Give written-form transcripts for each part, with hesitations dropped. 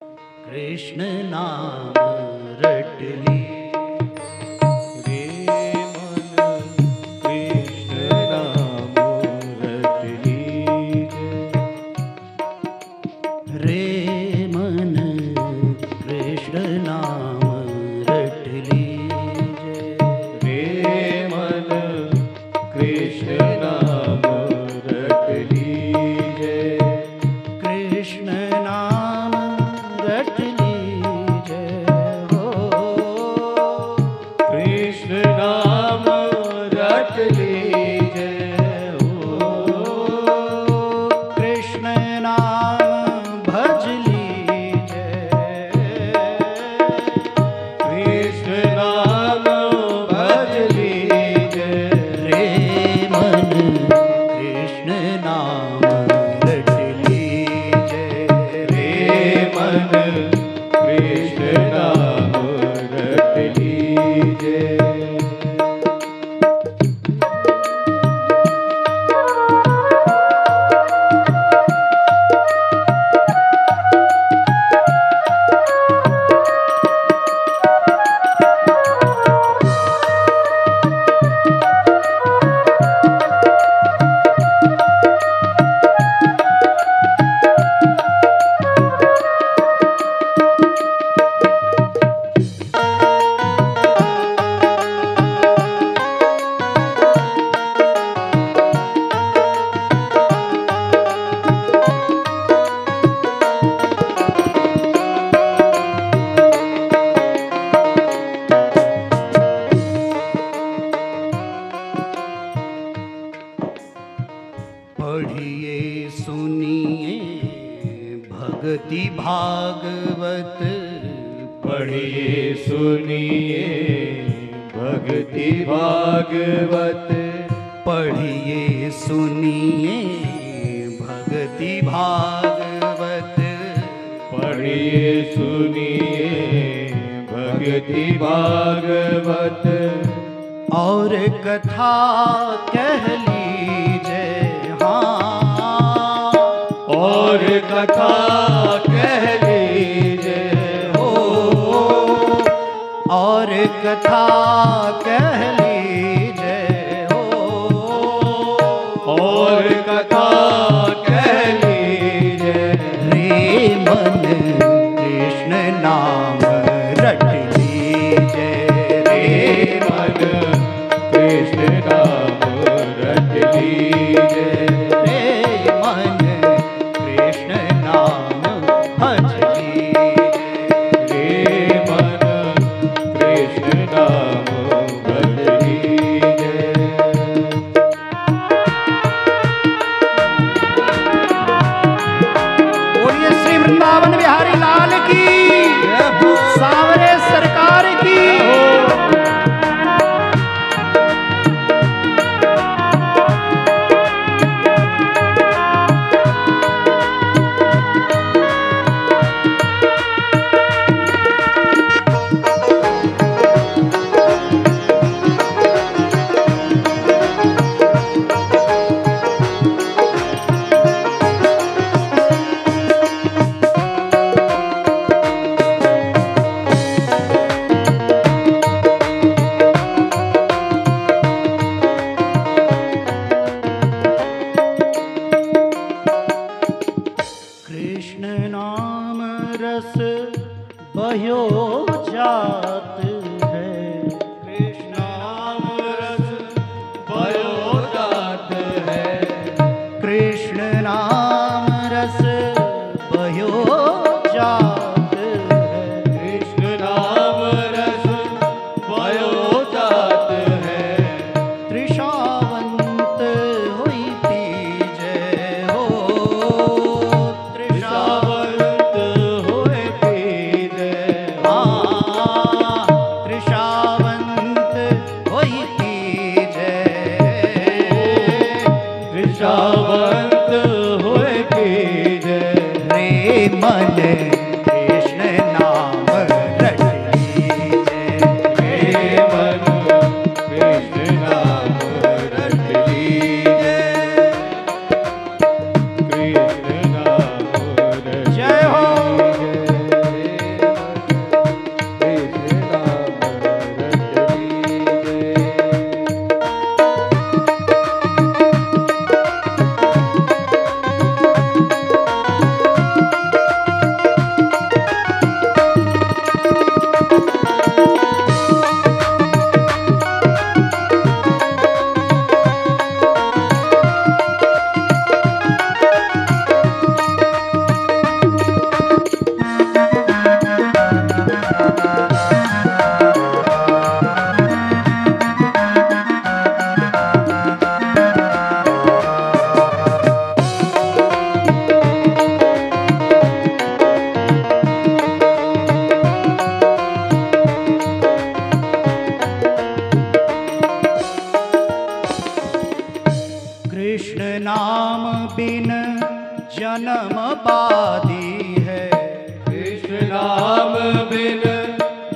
कृष्ण नाम रट ली रे मन, कृष्ण नाम रट लीजिए रे मन, कृष्ण नाम रट लीजिए रे मन, कृष्ण नाम रट लीजिए कृष्ण नाम रट लीजिए हो, कृष्ण नाम रट लीजिए हो, कृष्ण नाम भज लीजिए, कृष्ण नाम भज लीजिए रे मन, कृष्ण नाम रट लीजिए रे मन, कृष्ण नाम रट लीजिए। पढ़िए सुनिए भक्ति भागवत, पढ़िए सुनिए भक्ति भागवत, पढ़िए सुनिए भक्ति भागवत, पढ़िए सुनिए भक्ति भागवत, और कथा कह लीजिए हाँ, और कथा कह लीजिए हो, और कथा कह लीजिए हो, और कथा कह लीजिए रे मन, कृष्ण नाम रट लीजिए रे मन, कृष्ण नाम रट लीजिए रे मन, कृष्ण नाम भज लीजिए रे मन, कृष्ण नाम भज लीजिए। बोलिए श्री वृंदावन बिहारी लाल की, सांवरे सरकार की। कृष्ण नाम रस बह्यो जात है, कृष्ण नाम रस बह्यो जात है, कृष्ण नाम रस बह्यो जात है, कृष्ण नाम रस बह्यो जात है, त्रिशावंत हुई पीजे हो, त्रिशावंत हुए पीजे हाँ, त्रिशावंत हुई पीजे, त्रिशावंत हुए पीजे रे मन, कृष्ण नाम बिन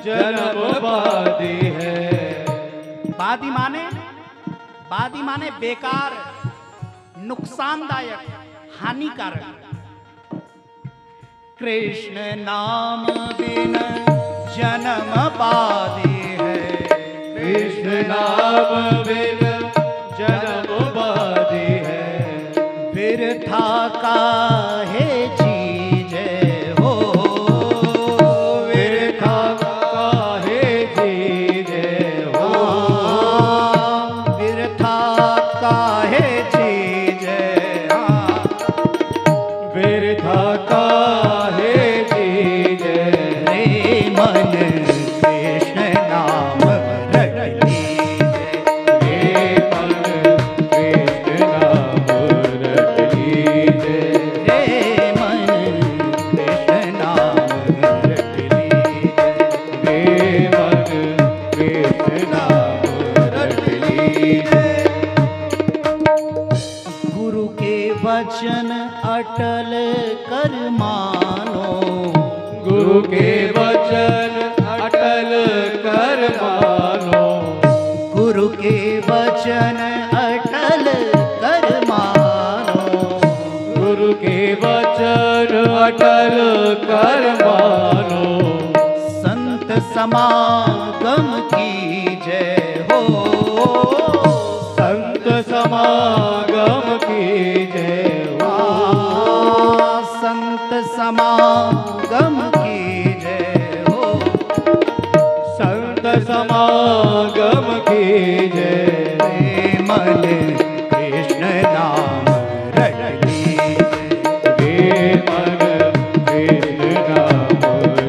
जन्म बादी है। बादी माने बेकार, नुकसानदायक, हानिकारक। कृष्ण नाम बिन जन्म बादी है। कृष्ण नाम बिन जन्म बादी है। बिरथा काहे चीजे हो, बिरथा काहे चीजे हो। बिरथा काहे चीजे, बिरथा काहे चीजे। रे मन कृष्ण नाम रट लीजे। रे मन कृष्ण नाम रट लीजे। रे मन कृष्ण नाम रट लीजे। रे मन कृष्ण नाम रट लीजे। गुरु के वचन अटल कर मानो। गुरु के वचन अटल कर मानो। गुरु के वचन अटल कर मानो। गुरु के वचन अटल कर मानो। संत समागम की जय हो। संत समागम की जय हो। संत समागम की जय हो। संत समागम की जय। रे मन कृष्ण नाम रट लीजे। रे मन कृष्ण नाम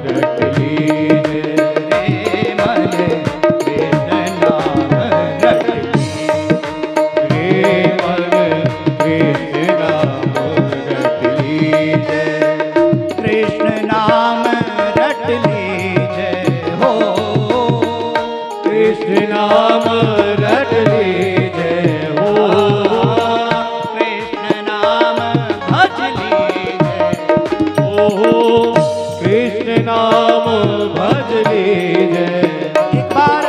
रट लीजे। रे मन कृष्ण नाम रट लीजे। रे मन कृष्ण नाम रट लीजे। कृष्ण नाम रट लीजे हो। कृष्ण नाम रट लीजे हो। कृष्ण नाम भज लीजे। ओ कृष्ण नाम भज लीजे। एक बार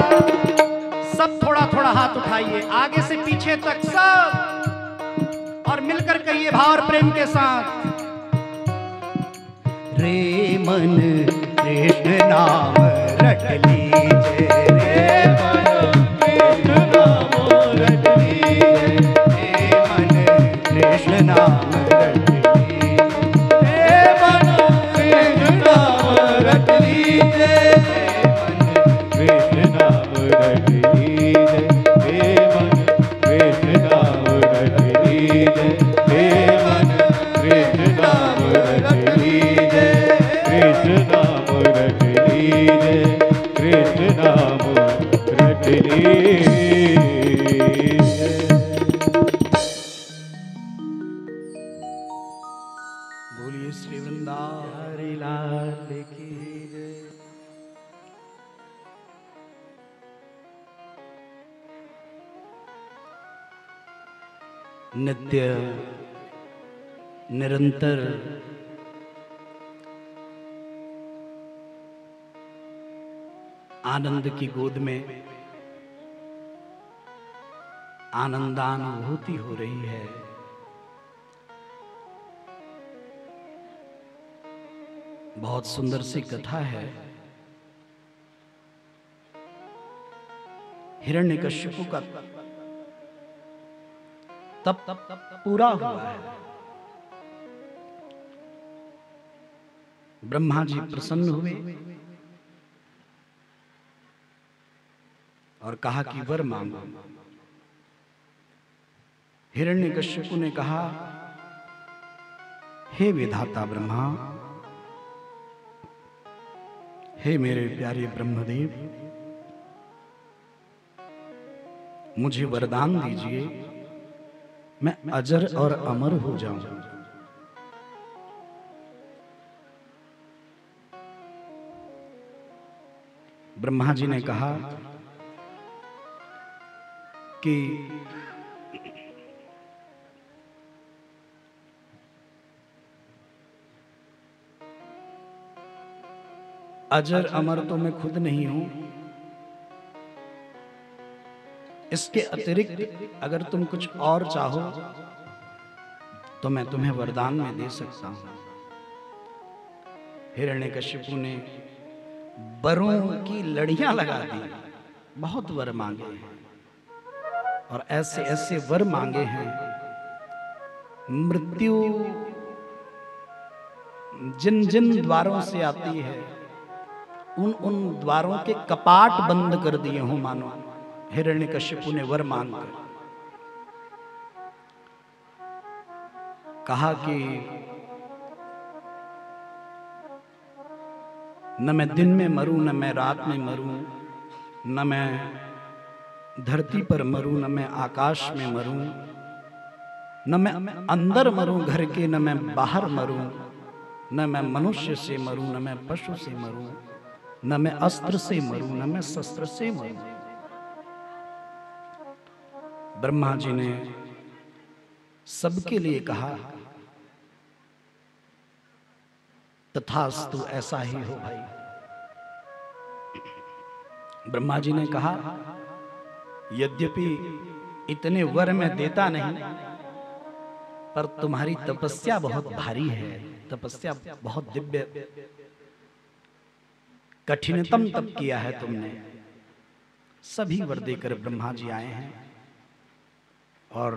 सब थोड़ा थोड़ा हाथ उठाइए, आगे से पीछे तक सब, और मिलकर कहिए भाव और प्रेम के साथ। रे मन कृष्ण नाम रट लीजे। रे मन कृष्ण नाम रट लीजे। रे मन कृष्ण नाम रट लीजे। रे मन कृष्ण नाम रट लीजे। कृष्ण नाम रट लीजे। रे मन कृष्ण नाम रट लीजे। रे मन कृष्ण नाम रट लीजे। कृष्ण नाम रट लीजे। कृष्ण नाम रट लीजे। बोलिए श्री वृंदावन हरि लाल की जय। नित्य निरंतर आनंद की गोद में आनंदानुभूति हो रही है। बहुत सुंदर सी कथा है। हिरण्यकश्यपु का तप पूरा हुआ है। ब्रह्मा जी प्रसन्न हुए और कहा कि वर मांगो। हिरण्यकश्यपु ने कहा, हे विधाता ब्रह्मा, हे मेरे प्यारे ब्रह्मदेव, मुझे वरदान दीजिए, मैं अजर और अमर हो जाऊं। ब्रह्मा जी ने कहा कि अजर अमर तो मैं खुद नहीं हूं, इसके अतिरिक्त अगर तुम कुछ और चाहो तो मैं तुम्हें वरदान में दे सकता हूं। हिरण्यकशिपु ने वरों की लड़ियां लगा दी, बहुत वर मांगे हैं और ऐसे ऐसे वर मांगे हैं, मृत्यु जिन जिन द्वारों से आती है उन उन द्वारों के कपाट बंद कर दिए हों मानो। हिरण्यकशिपु ने वर मांगकर कहा कि न मैं दिन में मरूं, न मैं रात में मरूं, न मैं धरती पर मरूं, न मैं आकाश में मरूं, न मैं अंदर मरूं घर के, न मैं बाहर मरूं, न मैं मनुष्य से मरूं, न मैं पशु से मरूं, न मैं अस्त्र से मरूं, न मैं शस्त्र से मरूं। ब्रह्मा जी ने सबके लिए कहा तथास्तु, ऐसा ही हो भाई। ब्रह्मा जी ने कहा यद्यपि इतने वर मैं देता नहीं, पर तुम्हारी तपस्या बहुत भारी है, तपस्या बहुत दिव्य, कठिनतम तप किया है तुमने। सभी वर देकर ब्रह्मा जी आए हैं और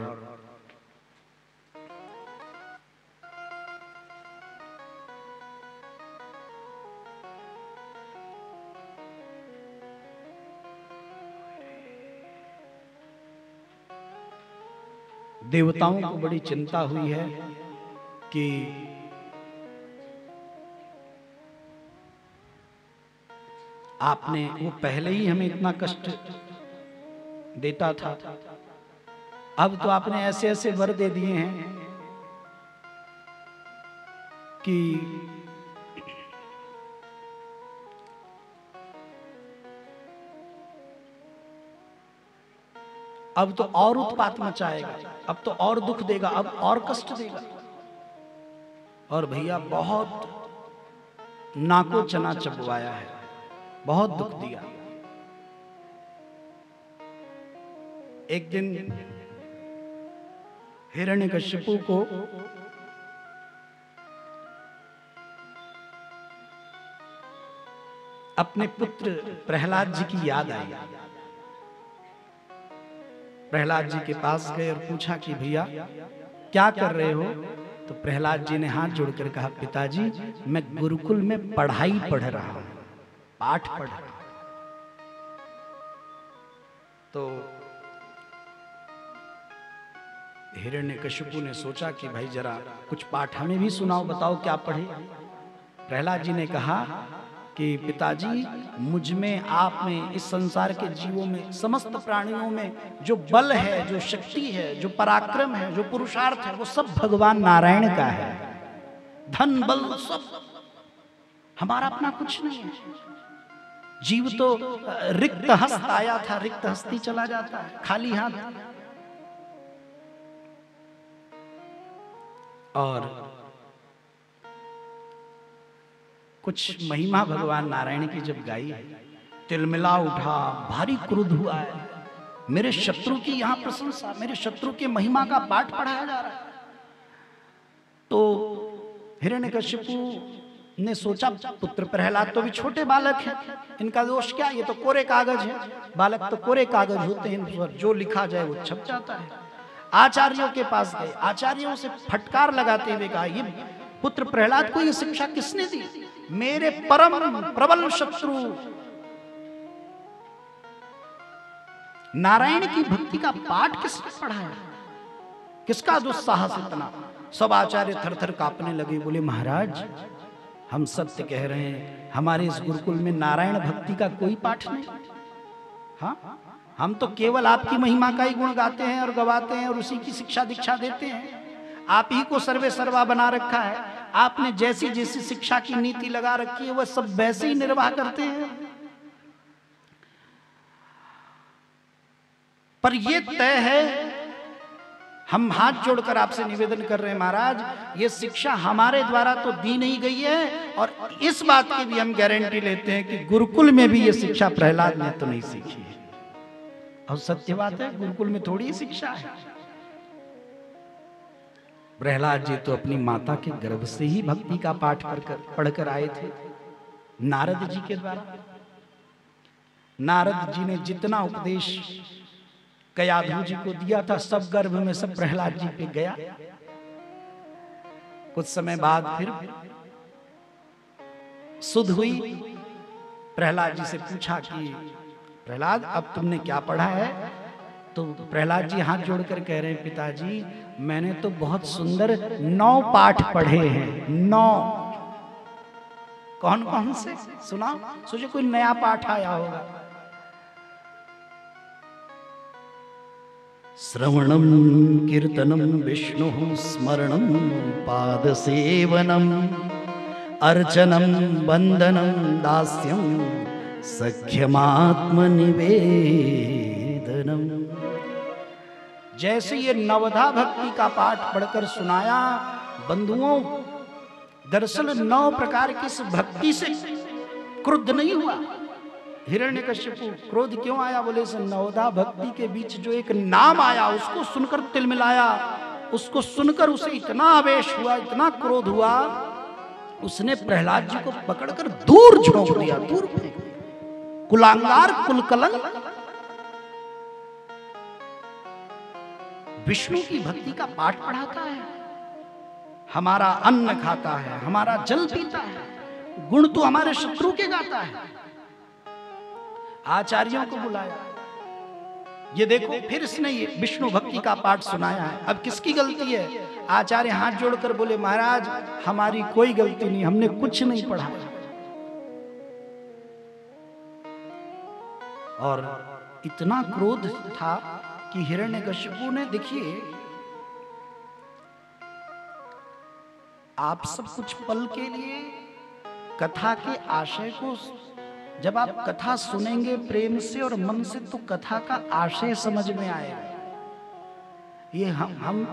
देवताओं को बड़ी चिंता हुई है कि आपने, वो पहले ही हमें इतना कष्ट देता था, अब तो आपने ऐसे ऐसे वर दे दिए हैं कि अब तो और उत्पात मचाएगा, अब तो और दुख देगा, अब और कष्ट देगा। और भैया बहुत नाको चना चबवाया है, बहुत दुख दिया। एक दिन हिरण्यकशिपु को अपने पुत्र प्रहलाद जी की याद आई। प्रहलाद जी के पास गए और पूछा कि भैया क्या कर रहे हो? तो प्रहलाद जी ने हाथ जोड़कर कहा, पिताजी मैं गुरुकुल में पढ़ाई पढ़ रहा हूं, पाठ पढ़ रहा हूं। तो हिरण्यकशिपु ने सोचा कि भाई जरा कुछ पाठ हमें भी सुनाओ, बताओ क्या पढ़े। प्रहलाद जी ने कहा कि पिताजी मुझ में, आप में, इस संसार के जीवों में, समस्त प्राणियों में जो बल है, जो शक्ति है, जो पराक्रम है, जो पुरुषार्थ है, वो सब भगवान नारायण का है। धन बल सब हमारा अपना कुछ नहीं है। जीव तो रिक्त हस्त आया था, रिक्त हस्ती चला जाता है, खाली हाथ। और कुछ महिमा भगवान नारायण की जब गाई, तिलमिला उठा, भारी क्रोध हुआ है, मेरे शत्रु की यहां प्रशंसा, मेरे शत्रु के महिमा का पाठ पढ़ाया जा रहा है। तो हिरण्यकशिपु ने सोचा पुत्र प्रहलाद तो भी छोटे बालक हैं, इनका दोष क्या, ये तो कोरे कागज है, बालक तो कोरे कागज होते हैं, जो लिखा जाए वो छप जाता है। आचार्यों के पास गए, आचार्यों से फटकार लगाते हुए कहा, ये पुत्र प्रहलाद को ये शिक्षा किसने दी? मेरे परम प्रबल शत्रु नारायण की भक्ति का पाठ किसने पढ़ाया? किसका दुस्साहस इतना? सब आचार्य थर थर कांपने लगे, बोले महाराज हम सत्य कह रहे हैं, हमारे इस गुरुकुल में नारायण भक्ति का कोई पाठ नहीं। हाँ, हम तो केवल आपकी महिमा का ही गुण गाते हैं और गवाते हैं और उसी की शिक्षा दीक्षा देते हैं। आप ही को सर्वे सर्वा बना रखा है, आपने जैसी जैसी शिक्षा की नीति लगा रखी है वह सब वैसे ही निर्वाह करते हैं। पर यह तय है हम हाथ जोड़कर आपसे निवेदन कर रहे हैं महाराज, ये शिक्षा हमारे द्वारा तो दी नहीं गई है, और इस बात की भी हम गारंटी लेते हैं कि गुरुकुल में भी ये शिक्षा प्रहलाद ने तो नहीं सीखी है। और सत्य बात है, गुरुकुल में थोड़ी शिक्षा है। प्रहलाद जी तो अपनी माता के गर्भ से ही भक्ति का पाठ पढ़कर आए थे, नारद जी के द्वारा। नारद जी ने जितना उपदेश कयाधु जी को दिया था, सब गर्भ में सब प्रहलाद जी पे गया। कुछ समय बाद फिर सुध हुई। प्रहलाद जी से पूछा कि प्रहलाद अब तुमने क्या पढ़ा है? तो प्रहलाद जी हाथ जोड़कर कह रहे हैं, पिताजी मैंने तो बहुत सुंदर 9 पाठ पढ़े हैं। 9। कौन कौन से सुनाओ? सोचो कोई नया पाठ आया होगा। श्रवणम कीर्तनम विष्णु स्मरणम पाद सेवनम अर्चनम वंदनम दास्यम सख्यमात्म निवेदनम। जैसे ये नवधा भक्ति का पाठ पढ़कर सुनाया बंधुओं, दरअसल 9 प्रकार की इस भक्ति से क्रुद्ध नहीं हुआ हिरण्यकश्यपु। क्रोध क्यों आया? बोले इस नवधा भक्ति के बीच जो एक नाम आया उसको सुनकर तिलमिलाया, उसको सुनकर उसे इतना आवेश हुआ, इतना क्रोध हुआ, उसने प्रहलाद जी को पकड़कर दूर झोंक दिया, दूर फेंक दिया। कुलांगार कुलकलंक विष्णु की भक्ति का पाठ पढ़ाता है, हमारा अन्न खाता है, हमारा जल पीता है, गुण तो हमारे शत्रु के गाता है। आचार्यों को बुलाया, ये देखो फिर इसने ये विष्णु भक्ति का पाठ सुनाया है, अब किसकी गलती है? आचार्य हाथ जोड़कर बोले महाराज हमारी कोई गलती नहीं, हमने कुछ नहीं पढ़ा। और इतना क्रोध था कि हिरण्यकश्यपु ने, देखिए आप सब कुछ पल के लिए कथा के आशय को, जब आप कथा सुनेंगे प्रेम से और मन से तो कथा का आशय समझ में आएगा। ये हम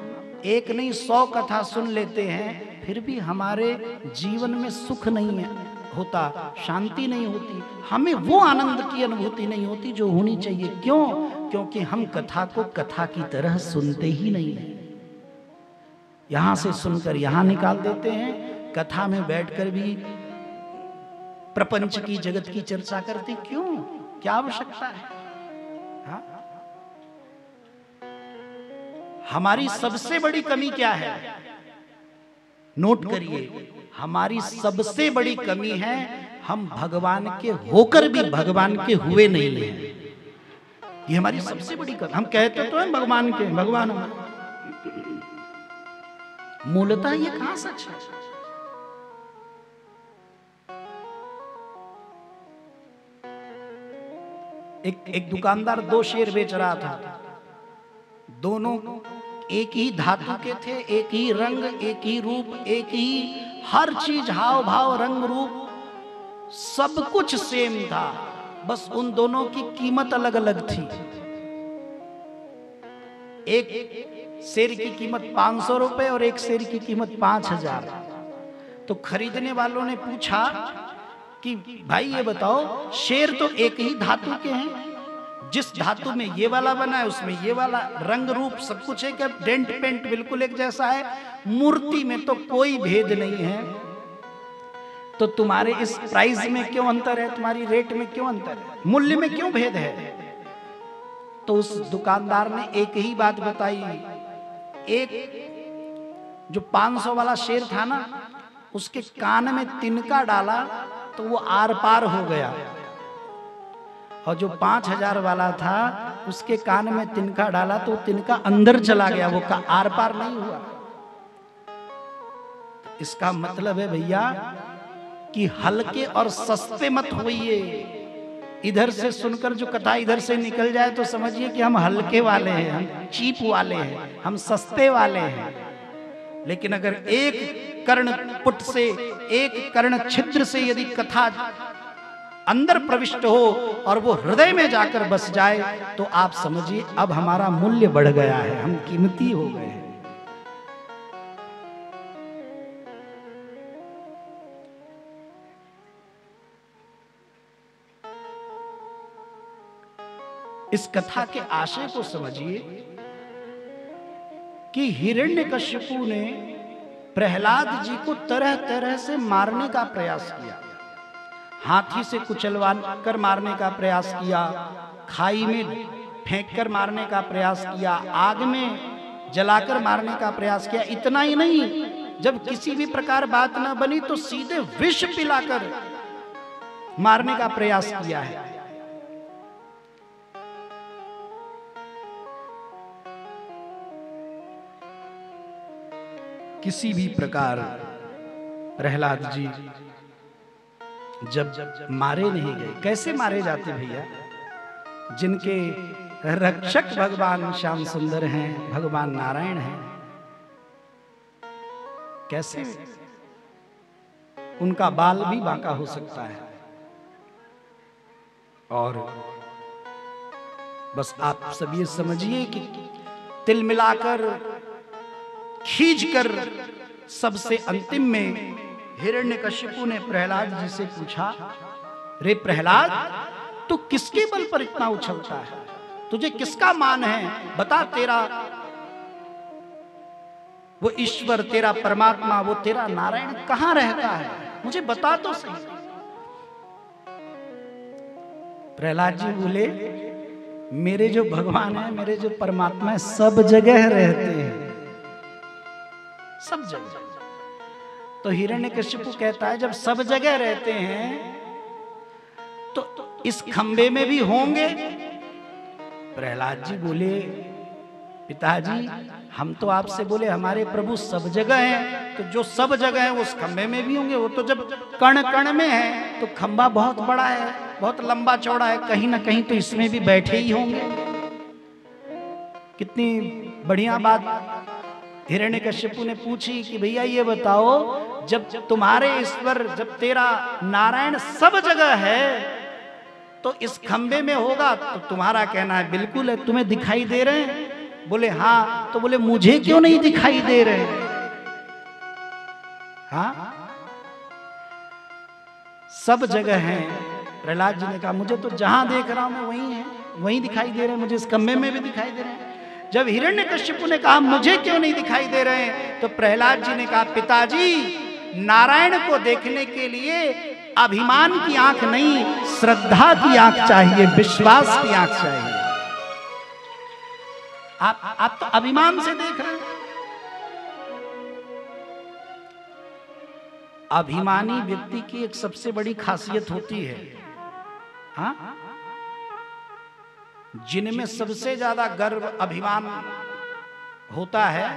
एक नहीं 100 कथा सुन लेते हैं, फिर भी हमारे जीवन में सुख नहीं होता, शांति नहीं होती, हमें वो आनंद की अनुभूति नहीं होती जो होनी चाहिए। क्यों? क्योंकि हम कथा को कथा की तरह सुनते ही नहीं है। यहां से सुनकर यहां निकाल देते हैं, कथा में बैठकर भी प्रपंच की, जगत की चर्चा करते क्यों? क्या आवश्यकता है? हाँ? हमारी सबसे बड़ी कमी क्या है? नोट करिए, हमारी सबसे बड़ी कमी है हम भगवान के होकर भी भगवान के हुए नहीं हैं। ये हमारी सबसे बड़ी कमी। हम कहते तो हैं भगवान के, भगवान मूलतः ये कहां सच है? एक दुकानदार 2 शेर बेच रहा था, दोनों एक ही धातु के थे, एक ही रंग, एक ही रूप, एक ही हर चीज, हाव भाव रंग रूप सब कुछ सेम था, बस उन दोनों की कीमत अलग अलग थी। एक शेर की कीमत 500 रुपए और एक शेर की कीमत 5000। तो खरीदने वालों ने पूछा कि भाई ये बताओ, शेर तो एक ही धातु के हैं, जिस धातु में ये वाला बना है उसमें ये वाला, रंग रूप सब कुछ एक है, डेंट पेंट बिल्कुल एक जैसा है, मूर्ति में तो कोई भेद नहीं है, तो तुम्हारे इस प्राइस में क्यों अंतर है? तुम्हारी रेट में क्यों अंतर है? मूल्य में क्यों भेद है? तो उस दुकानदार ने एक ही बात बताई। एक जो 500 वाला शेर था ना, उसके कान में तिनका डाला तो वो आर पार हो गया, और जो 5000 वाला था उसके कान में तिनका डाला तो तिनका अंदर चला गया, वो का आर पार नहीं हुआ। इसका मतलब है भैया कि हल्के और सस्ते मत होइए। इधर से सुनकर जो कथा इधर से निकल जाए तो समझिए कि हम हल्के वाले हैं, हम चीप वाले हैं, हम सस्ते वाले हैं। लेकिन अगर एक कर्ण पुट से, एक कर्ण छिद्र से यदि कथा अंदर प्रविष्ट हो और वो हृदय में जाकर बस जाए, तो आप समझिए अब हमारा मूल्य बढ़ गया है, हम कीमती हो गए हैं। इस कथा के आशय को समझिए कि हिरण्यकशिपु ने प्रहलाद जी को तरह तरह से मारने का प्रयास किया। हाथी से कुचलवा कर मारने का प्रयास किया, खाई में फेंक कर मारने का प्रयास किया, आग में जलाकर मारने का प्रयास किया। इतना ही नहीं, जब किसी भी प्रकार बात न बनी तो सीधे विष पिलाकर मारने का प्रयास किया है। किसी भी प्रकार प्रहलाद जी जब मारे नहीं गए। कैसे मारे जाते भैया? जिनके रक्षक भगवान श्याम सुंदर हैं, भगवान नारायण हैं, कैसे उनका बाल भी बांका हो सकता है। और बस आप सब ये समझिए कि तिल मिलाकर खींचकर सबसे अंतिम में हिरण्यकशिपु ने प्रहलाद जी से पूछा, रे प्रहलाद, तू किसके बल पर इतना उछलता है? तुझे किसका मान है? बता, तेरा वो ईश्वर, तेरा परमात्मा, वो तेरा नारायण कहां रहता है? मुझे बता तो सही। प्रहलाद जी बोले, मेरे जो भगवान है, मेरे जो परमात्मा है, सब जगह रहते हैं, सब जगह। तो हिरण्यकशिपु कहता है, जब सब जगह रहते हैं तो इस खंबे में भी होंगे? प्रहलाद जी बोले, पिताजी, हम तो आपसे बोले हमारे प्रभु सब जगह हैं, तो जो सब जगह है उस खंबे में भी होंगे। वो तो जब कण कण में है तो खंबा बहुत बड़ा है, बहुत लंबा चौड़ा है, कहीं ना कहीं तो इसमें भी बैठे ही होंगे। कितनी बढ़िया बात हिरण्यकशिपु ने पूछी कि भैया ये बताओ, जब तुम्हारे ईश्वर, जब तेरा नारायण सब जगह है तो इस खंबे में होगा? तो तुम्हारा कहना है बिल्कुल है। तुम्हें दिखाई दे रहे हैं? बोले हाँ। तो बोले मुझे क्यों नहीं दिखाई दे रहे? हाँ, सब जगह है। प्रहलाद जी ने कहा, मुझे तो जहां देख रहा हूं मैं वहीं है, वहीं दिखाई दे रहे हैं, मुझे इस खंबे में भी दिखाई दे रहे हैं। जब हिरण्यकशिपु ने कहा मुझे क्यों नहीं दिखाई दे रहे हैं, तो प्रहलाद जी ने कहा, पिताजी, नारायण को देखने के लिए अभिमान की आंख नहीं, श्रद्धा की आंख चाहिए, विश्वास की आंख चाहिए। आप तो अभिमान से देख रहे हैं। अभिमानी व्यक्ति की एक सबसे बड़ी खासियत होती है, हाँ, जिनमें सबसे ज्यादा गर्व, अभिमान होता है,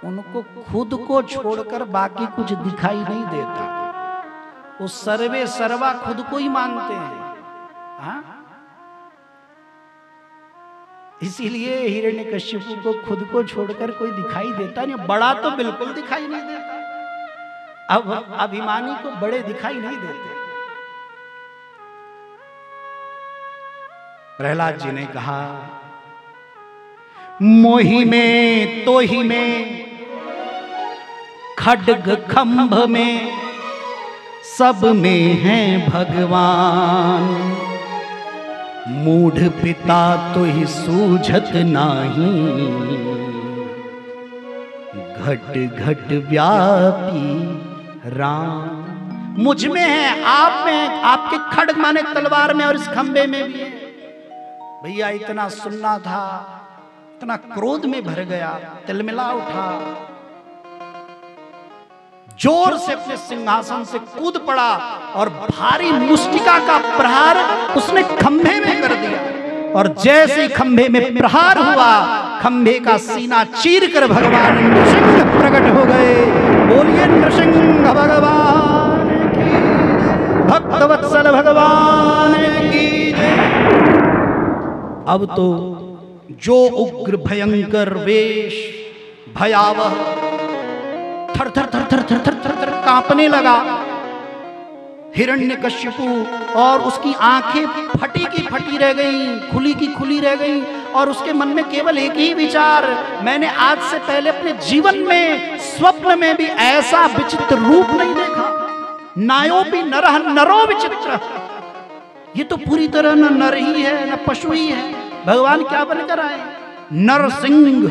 उनको खुद को छोड़कर बाकी कुछ दिखाई नहीं देता। वो सर्वे सर्वा खुद को ही मानते हैं, हाँ? इसीलिए हिरण्यकशिपु को खुद को छोड़कर कोई दिखाई देता नहीं। बड़ा तो बिल्कुल दिखाई नहीं देता। अब अभिमानी को बड़े दिखाई नहीं देते। प्रहलाद जी ने कहा, मोहि में तोहि में, खड्ग खंभ में, सब में हैं भगवान। मूढ़ पिता तो ही सूझत नाही, घट घट व्यापी राम। मुझ में है, आप में है, आपके खड्ग माने तलवार में, और इस खंबे में भी है। भैया इतना सुनना था, इतना क्रोध में भर गया, तिलमिला उठा, जोर से अपने सिंहासन से कूद पड़ा और भारी मुष्टिका का प्रहार उसने खंभे में कर दिया। और जैसे ही खंभे में प्रहार हुआ, खंभे का सीना चीर कर भगवान नृसिंह प्रकट हो गए। बोलिए नृसिंह भगवान की, भक्तवत्सल भगवान की जय। अब तो जो उग्र भयंकर वेश, भयावह, थर थर थर थर थर थर थर थर कांपने लगा। हिरण्यकश्यपु, और उसकी आंखें फटी की फटी रह गईं, खुली की खुली रह गईं, और उसके मन में केवल एक ही विचार, मैंने आज से पहले अपने जीवन में स्वप्न में भी ऐसा विचित्र रूप नहीं देखा। नायोपि नरः नरो विचित्र, ये तो पूरी तरह न नर ही है न पशु ही है। भगवान क्या बनकर आए? नरसिंह।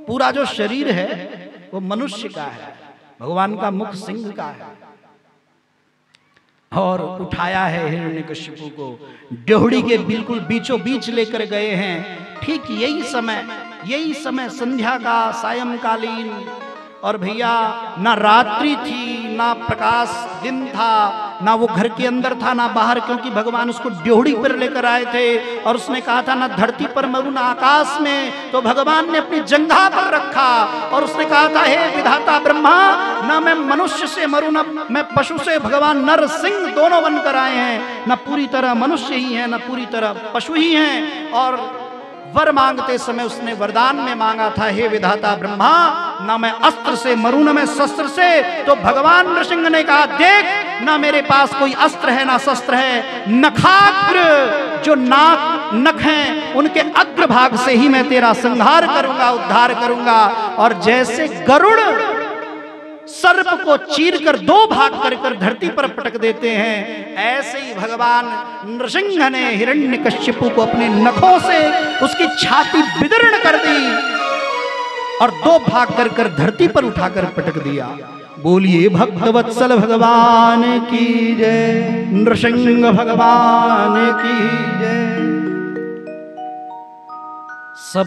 पूरा जो शरीर है वो मनुष्य का है, भगवान का मुख सिंह का है। और उठाया है हिरण्यकशिपु को, ड्योहड़ी के बिल्कुल बीचों बीच लेकर गए हैं। ठीक यही समय संध्या का, सायंकालीन, और भैया ना रात्रि थी ना प्रकाश दिन था, ना वो घर के अंदर था ना बाहर, क्योंकि भगवान उसको ड्योहड़ी पर लेकर आए थे। और उसने कहा था ना धरती पर मरूं ना आकाश में, तो भगवान ने अपनी जंघा पर रखा और उसने कहा था हे विधाता ब्रह्मा, ना मैं मनुष्य से मरूं ना मैं पशु से। भगवान नर सिंह दोनों बनकर आए हैं, ना पूरी तरह मनुष्य ही है ना पूरी तरह पशु ही हैं। और वर मांगते समय उसने वरदान में मांगा था हे विधाता ब्रह्मा, ना मैं अस्त्र से मरूं ना मैं शस्त्र से। तो भगवान नृसिंह ने कहा देख, ना मेरे पास कोई अस्त्र है ना शस्त्र है, नखाग्र जो नाक नख हैं उनके अग्र भाग से ही मैं तेरा संहार करूंगा, उद्धार करूंगा। और जैसे गरुड़ सर्प को चीर कर दो भाग कर धरती पर पटक देते हैं, ऐसे ही भगवान नृसिंह ने हिरण्यकश्यपु को अपने नखों से उसकी छाती विदीर्ण कर दी और दो भाग कर धरती पर उठाकर पटक दिया। बोलिए भक्तवत्सल भगवान की जय, नृसिंह भगवान की जय। सब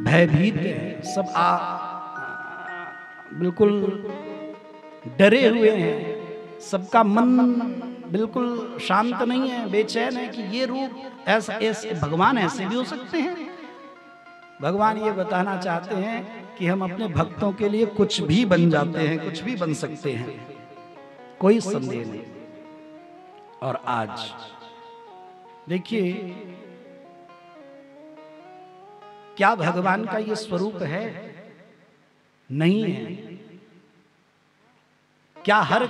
भयभीत है, सब बिल्कुल डरे हुए हैं, सबका मन बिल्कुल शांत नहीं है, बेचैन है कि ये रूप ऐसे भगवान ऐसे भी हो सकते हैं। भगवान ये बताना चाहते हैं कि हम अपने भक्तों के लिए कुछ भी बन जाते हैं, कुछ भी बन सकते हैं, कोई संदेह नहीं। और आज देखिए, क्या भगवान का ये स्वरूप है? नहीं है। क्या हर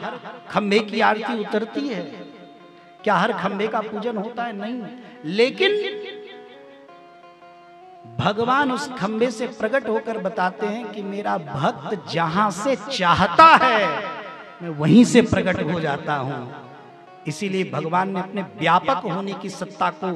खंबे की आरती उतरती है? क्या हर खंबे का पूजन होता है? नहीं। लेकिन भगवान उस खंबे से प्रकट होकर बताते हैं कि मेरा भक्त जहां से चाहता है मैं वहीं से प्रकट हो जाता हूं। इसीलिए भगवान ने अपने व्यापक होने की सत्ता को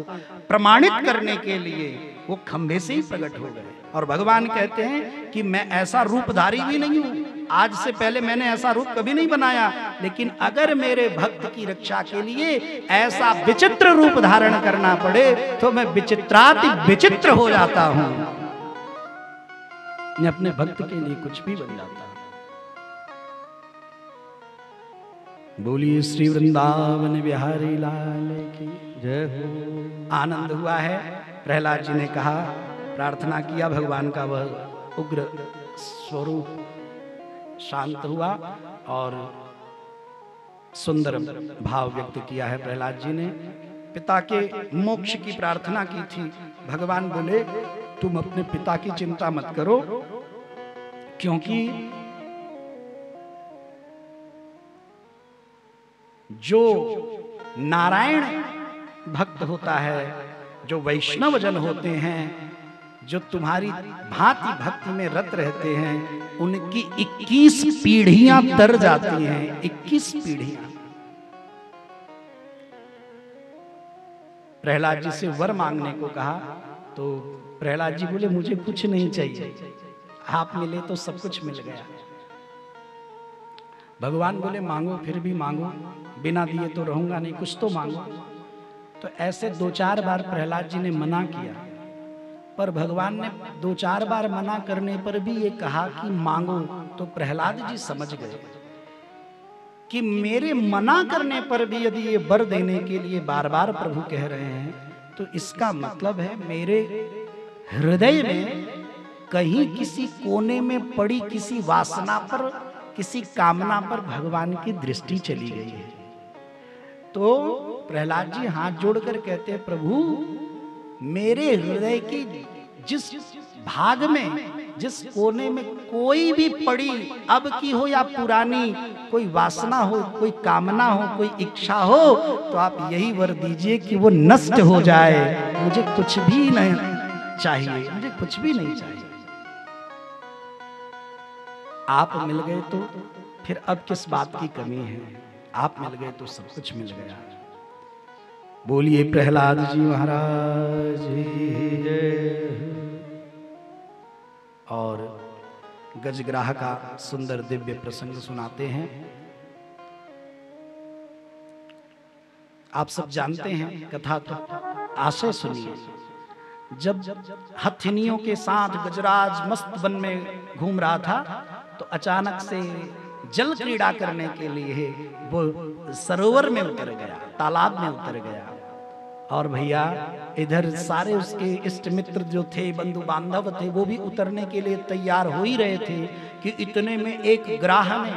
प्रमाणित करने के लिए वो खंबे से ही प्रकट हो गए। और भगवान कहते हैं कि मैं ऐसा रूपधारी भी नहीं हूं, आज से पहले मैंने ऐसा रूप कभी नहीं बनाया, लेकिन अगर मेरे भक्त की रक्षा के लिए ऐसा विचित्र रूप धारण करना पड़े तो मैं विचित्राति विचित्र हो जाता हूं। मैं अपने भक्त के लिए कुछ भी बन जाता हूं। बोलिए श्री वृंदावन बिहारी लाल की जय हो। आनंद हुआ है। प्रहलाद जी ने कहा, प्रार्थना किया, भगवान का वह उग्र स्वरूप शांत हुआ और सुंदर भाव व्यक्त किया है प्रहलाद जी ने। पिता के मोक्ष की प्रार्थना की थी। भगवान बोले तुम अपने पिता की चिंता मत करो, क्योंकि जो नारायण भक्त होता है, जो वैष्णव जन होते हैं, जो तुम्हारी भांति भक्ति में रत रहते हैं, उनकी 21 पीढ़ियां तर जाती हैं। 21 पीढ़ियां। प्रहलाद जी से वर मांगने को कहा तो प्रहलाद जी बोले मुझे कुछ नहीं चाहिए, आप मिले तो सब कुछ मिल गया। भगवान बोले मांगो, फिर भी मांगो, बिना दिए तो रहूंगा नहीं, कुछ तो मांगो। तो ऐसे 2-4 बार प्रहलाद जी ने मना किया, पर भगवान ने 2-4 बार मना करने पर भी ये कहा कि मांगो। तो प्रहलाद जी समझ गए कि मेरे मना करने पर भी यदि ये वर देने के लिए बार बार प्रभु कह रहे हैं, तो इसका मतलब है मेरे हृदय में कहीं किसी कोने में पड़ी किसी वासना पर, किसी कामना पर भगवान की दृष्टि चली गई है। तो प्रहलाद जी हाथ जोड़कर कहते हैं, प्रभु मेरे हृदय की जिस भाग में, जिस कोने में कोई भी पड़ी, अब की हो या पुरानी, कोई वासना हो, कोई कामना हो, कोई इच्छा हो, तो आप यही वर दीजिए कि वो नष्ट हो जाए। मुझे कुछ भी नहीं चाहिए, मुझे कुछ भी नहीं चाहिए। आप मिल गए तो फिर अब किस बात की कमी है? आप मिल गए तो सब कुछ मिल गया। बोलिए प्रहलाद जी महाराज की जय। और गजग्राह का सुंदर दिव्य प्रसंग सुनाते हैं। आप सब जानते हैं कथा, तो आशय सुनिए। जब हथिनियों के साथ गजराज मस्त वन में घूम रहा था, तो अचानक से जल क्रीड़ा करने के लिए वो सरोवर में उतर गया, तालाब में उतर गया। और भैया इधर सारे उसके इष्ट मित्र जो थे, बंधु बांधव थे, वो भी उतरने के लिए तैयार हो ही रहे थे कि इतने में एक ग्राह ने,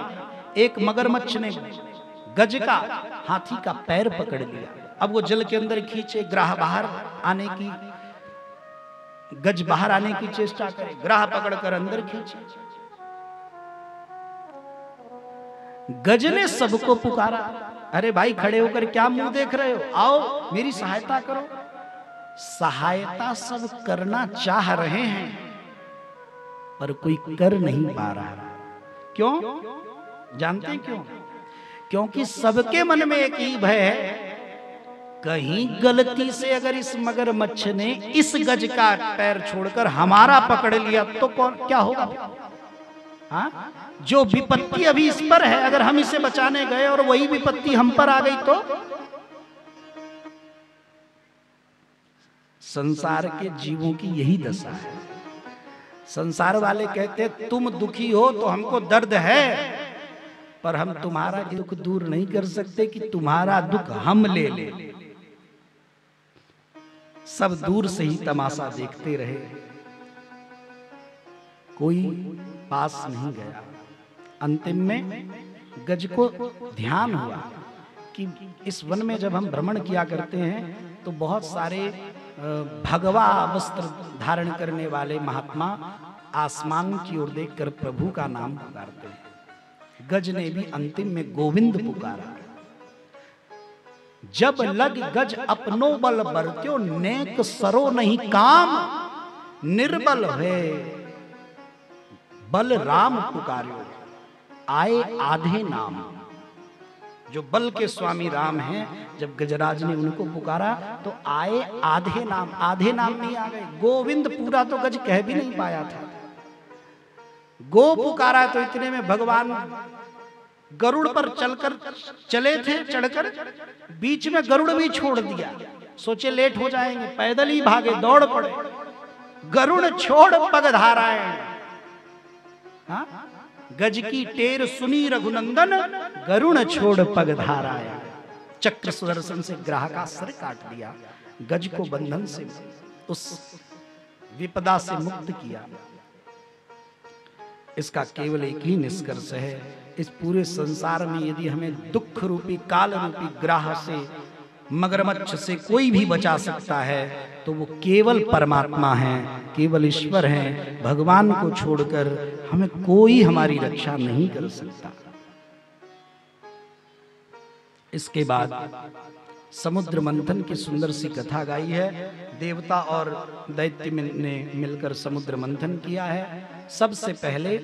एक मगरमच्छ ने गज का, हाथी का पैर पकड़ लिया। अब वो जल के अंदर खींचे, ग्राह बाहर आने की, गज बाहर आने की चेष्टा करे, ग्राह पकड़कर अंदर खींचे। गज ने सबको पुकारा, अरे भाई खड़े होकर क्या मुंह देख रहे हो, आओ मेरी सहायता करो। सहायता सब करना चाह रहे हैं, पर कोई कर नहीं पा रहा। क्यों जानते हैं क्यों? क्योंकि सबके मन में एक ही भय है, कहीं गलती से अगर इस मगरमच्छ ने इस गज का पैर छोड़कर हमारा पकड़ लिया तो कौन, क्या होगा? हाँ, जो विपत्ति अभी इस पर है, अगर हम इसे बचाने गए और वही विपत्ति हम पर आ गई तो? संसार के जीवों की यही दशा है। संसार वाले कहते तुम दुखी हो तो हमको दर्द है, पर हम तुम्हारा दुख दूर नहीं कर सकते कि तुम्हारा दुख हम ले ले। सब दूर से ही तमाशा देखते रहे, कोई पास नहीं गया। अंतिम में गज को ध्यान हुआ कि इस वन में जब हम भ्रमण किया करते हैं तो बहुत सारे भगवा वस्त्र धारण करने वाले महात्मा आसमान की ओर देखकर प्रभु का नाम पुकारते हैं। गज ने भी अंतिम में गोविंद पुकारा। जब लग गज अपनो बल बरत्यो, नेक सरो नहीं काम, निर्बल है बल राम पुकार्यो, आए आधे नाम। जो बल के स्वामी राम हैं, जब गजराज ने उनको पुकारा तो आए आधे नाम। आधे नाम नहीं आ गए, गोविंद पूरा तो गज कह भी नहीं पाया था। गो पुकारा तो इतने में भगवान गरुड़ पर चले थे, चढ़कर बीच में गरुड़ भी छोड़ दिया। सोचे लेट हो जाएंगे, पैदल ही भागे, दौड़ पड़े। गरुड़ छोड़ पगधाराएं, हाँ? गज की टेर सुनी रघुनंदन, गरुण छोड़ पगधाराया। चक्र सुदर्शन से ग्राह का सर काट दिया, गज को बंधन से, उस विपदा से मुक्त किया। इसका केवल एक ही निष्कर्ष है, इस पूरे संसार में यदि हमें दुख रूपी काल रूपी ग्राह से, मगरमच्छ से कोई भी बचा सकता है तो वो केवल परमात्मा है, केवल ईश्वर है। भगवान को छोड़कर हमें कोई हमारी रक्षा नहीं कर सकता। इसके बाद समुद्र मंथन की सुंदर सी कथा गाई है। देवता और दैत्य ने मिलकर समुद्र मंथन किया है। सबसे पहले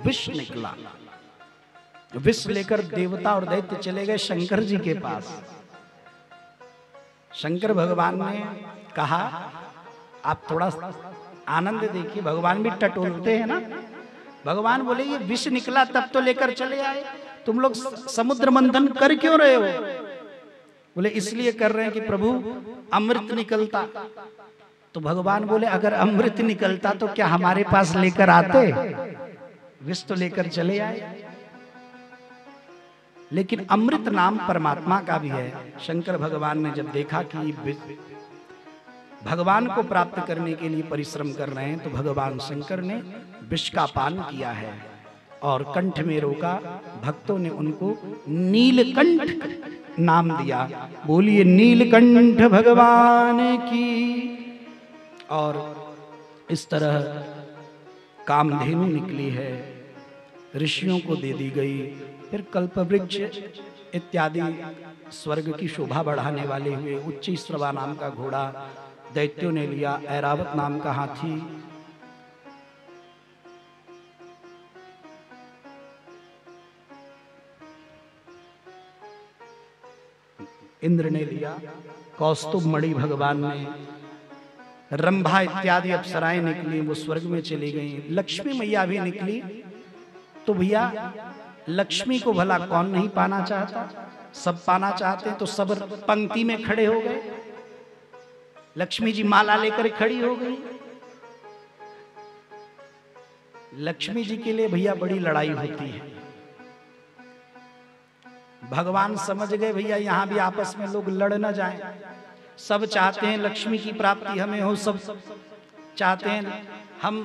विष निकला। विष लेकर देवता और दैत्य चले गए शंकर जी के पास। शंकर भगवान ने कहा आप थोड़ा आनंद देखिए, भगवान भी टटोलते हैं ना। भगवान बोले ये विष निकला तब तो लेकर चले आए, तुम लोग समुद्र मंथन कर क्यों रहे हो? बोले इसलिए कर रहे हैं कि प्रभु अमृत निकलता। तो भगवान बोले अगर अमृत निकलता तो क्या हमारे पास लेकर आते? विष तो लेकर चले आए। लेकिन अमृत नाम परमात्मा का भी है। शंकर भगवान ने जब देखा कि भगवान को प्राप्त करने के लिए परिश्रम कर रहे हैं, तो भगवान शंकर ने विष का पान किया है और कंठ में रोका। भक्तों ने उनको नीलकंठ नाम दिया। बोलिए नीलकंठ भगवान की। और इस तरह कामधेनु निकली है, ऋषियों को दे दी गई। फिर कल्पवृक्ष इत्यादि स्वर्ग की शोभा बढ़ाने वाले हुए। उच्च श्रवा नाम का घोड़ा दैत्यों ने लिया, ऐरावत नाम का हाथी, इंद्र ने लिया, कौस्तुभ मणि भगवान ने, रंभा इत्यादि अप्सराएं निकली, वो स्वर्ग में चली गई। लक्ष्मी मैया भी निकली। तो भैया लक्ष्मी को भला कौन नहीं पाना चाहता, सब पाना चाहते हैं। तो सब पंक्ति में खड़े हो गए। लक्ष्मी जी माला लेकर खड़ी हो गई। लक्ष्मी जी के लिए भैया बड़ी लड़ाई होती है। भगवान समझ गए भैया यहां भी आपस में लोग लड़ न जाएं। सब चाहते हैं लक्ष्मी की प्राप्ति हमें हो, सब चाहते हैं हम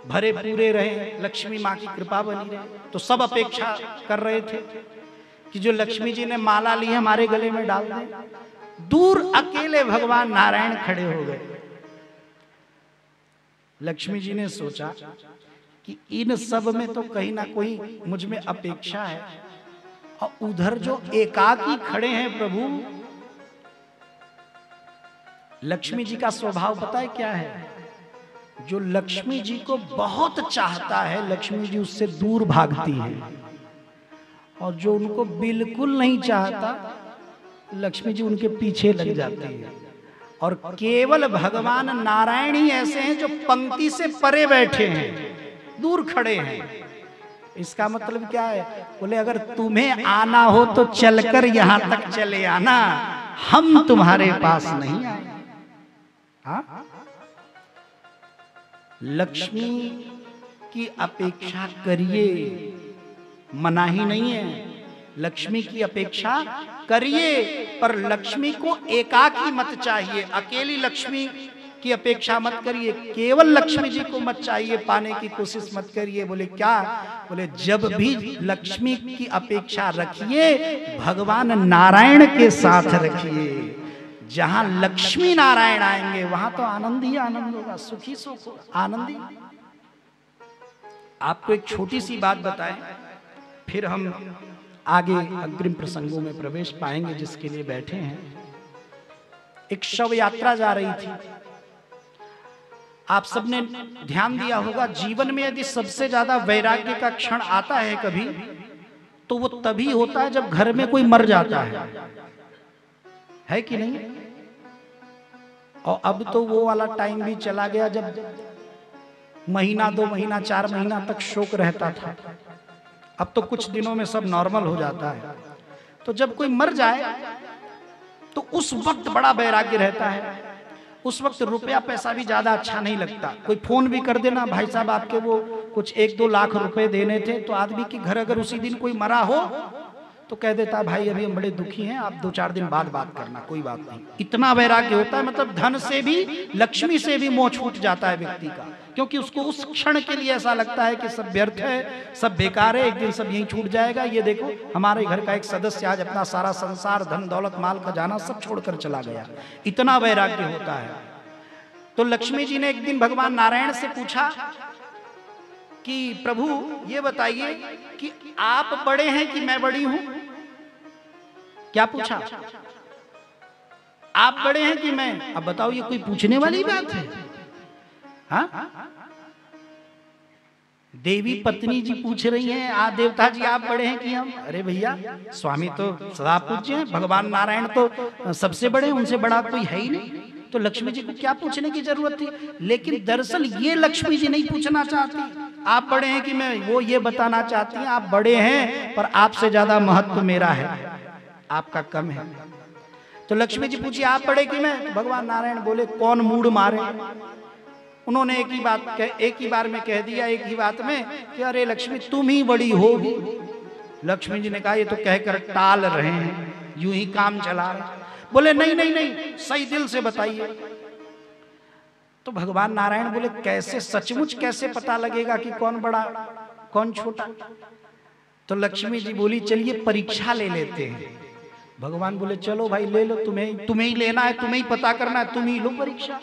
भरे पूरे रहे, लक्ष्मी माँ की कृपा बनी रहे। तो सब अपेक्षा कर रहे थे कि जो लक्ष्मी जी ने माला ली हमारे गले में डाल दें। दूर अकेले भगवान नारायण खड़े हो गए। लक्ष्मी जी ने सोचा कि इन सब में तो कहीं ना कोई मुझ में अपेक्षा है, और उधर जो एकाकी खड़े हैं प्रभु, लक्ष्मी जी का स्वभाव पता है क्या है? जो लक्ष्मी जी को बहुत चाहता है, लक्ष्मी जी उससे दूर भागती है, और जो उनको बिल्कुल नहीं चाहता, लक्ष्मी जी उनके पीछे लग जाती है। और केवल भगवान नारायण ही ऐसे हैं जो पंक्ति से परे बैठे हैं, दूर खड़े हैं। इसका मतलब क्या है? बोले अगर तुम्हें आना हो तो चलकर यहां तक चले आना, हम तुम्हारे पास नहीं आए। हाँ? लक्ष्मी की अपेक्षा करिए, मना ही नहीं है। लक्ष्मी की अपेक्षा करिए, पर लक्ष्मी को एकाकी मत चाहिए, अकेली लक्ष्मी की अपेक्षा मत करिए, केवल लक्ष्मी जी को मत चाहिए, पाने की कोशिश मत करिए। बोले क्या? बोले जब भी लक्ष्मी की अपेक्षा रखिए, भगवान नारायण के साथ रखिए। जहां लक्ष्मी नारायण आएंगे वहां तो आनंद ही आनंद होगा, सुखी सुख होगा, आनंद ही। आपको एक छोटी सी बात बताएं, फिर हम आगे अग्रिम प्रसंगों में प्रवेश पाएंगे जिसके लिए बैठे हैं। एक शव यात्रा जा रही थी। आप सबने ध्यान दिया होगा, जीवन में यदि सबसे ज्यादा वैराग्य का क्षण आता है कभी, तो वो तभी होता है जब घर में कोई मर जाता है कि नहीं? और अब तो वो वाला टाइम भी चला गया जब महीना, 2 महीना, 4 महीना तक शोक रहता था। अब तो कुछ दिनों में सब नॉर्मल हो जाता है। तो जब कोई मर जाए तो उस वक्त बड़ा वैराग्य रहता है। उस वक्त रुपया पैसा भी ज्यादा अच्छा नहीं लगता। कोई फोन भी कर देना, भाई साहब आपके वो कुछ 1-2 लाख रुपए देने थे, तो आदमी के घर अगर उसी दिन कोई मरा हो तो कह देता भाई अभी हम बड़े दुखी हैं, आप 2-4 दिन बाद बात करना, कोई बात नहीं। इतना वैराग्य होता है। मतलब धन से भी, लक्ष्मी से भी मोह छूट जाता है व्यक्ति का, क्योंकि उसको उस क्षण के लिए ऐसा लगता है कि सब व्यर्थ है, सब बेकार है, एक दिन सब यहीं छूट जाएगा। ये देखो हमारे घर का एक सदस्य आज अपना सारा संसार, धन दौलत, माल खजाना सब छोड़कर चला गया। इतना वैराग्य होता है। तो लक्ष्मी जी ने एक दिन भगवान नारायण से पूछा कि प्रभु ये बताइए कि आप बड़े हैं कि मैं बड़ी हूं? क्या पूछा? आप बड़े हैं कि मैं? अब बताओ, ये कोई पूछने वाली बात है? हाँ? देवी पत्नी जी पूछ रही हैं, आ देवता जी आप बड़े हैं कि हम? अरे भैया, स्वामी तो सदा पूज्य हैं, भगवान नारायण तो सबसे बड़े हैं, उनसे बड़ा कोई है ही नहीं। तो लक्ष्मी जी को क्या पूछने की जरूरत थी? लेकिन दरअसल ये लक्ष्मी जी नहीं पूछना चाहती आप बड़े हैं कि मैं, वो ये बताना चाहती हैं आप बड़े हैं, पर आपसे ज्यादा महत्व मेरा है, आपका कम है। तो लक्ष्मी जी पूछी आप बड़े कि मैं? तो भगवान नारायण बोले कौन मूड मारे। उन्होंने एक ही बार में कह दिया, एक ही बात में कि अरे लक्ष्मी तुम ही बड़ी होगी। लक्ष्मी जी ने कहा ये तो कहकर टाल रहे हैं, यूं ही काम चला रहे। बोले नहीं नहीं नहीं, सही दिल से बताइए। तो भगवान नारायण बोले कैसे, सचमुच कैसे पता लगेगा कि कौन बड़ा कौन छोटा? तो लक्ष्मी जी बोली चलिए परीक्षा ले लेते हैं। भगवान बोले चलो भाई ले लो, तुम्हें ही लेना है, तुम्हें ही पता करना है, तुम ही लो परीक्षा।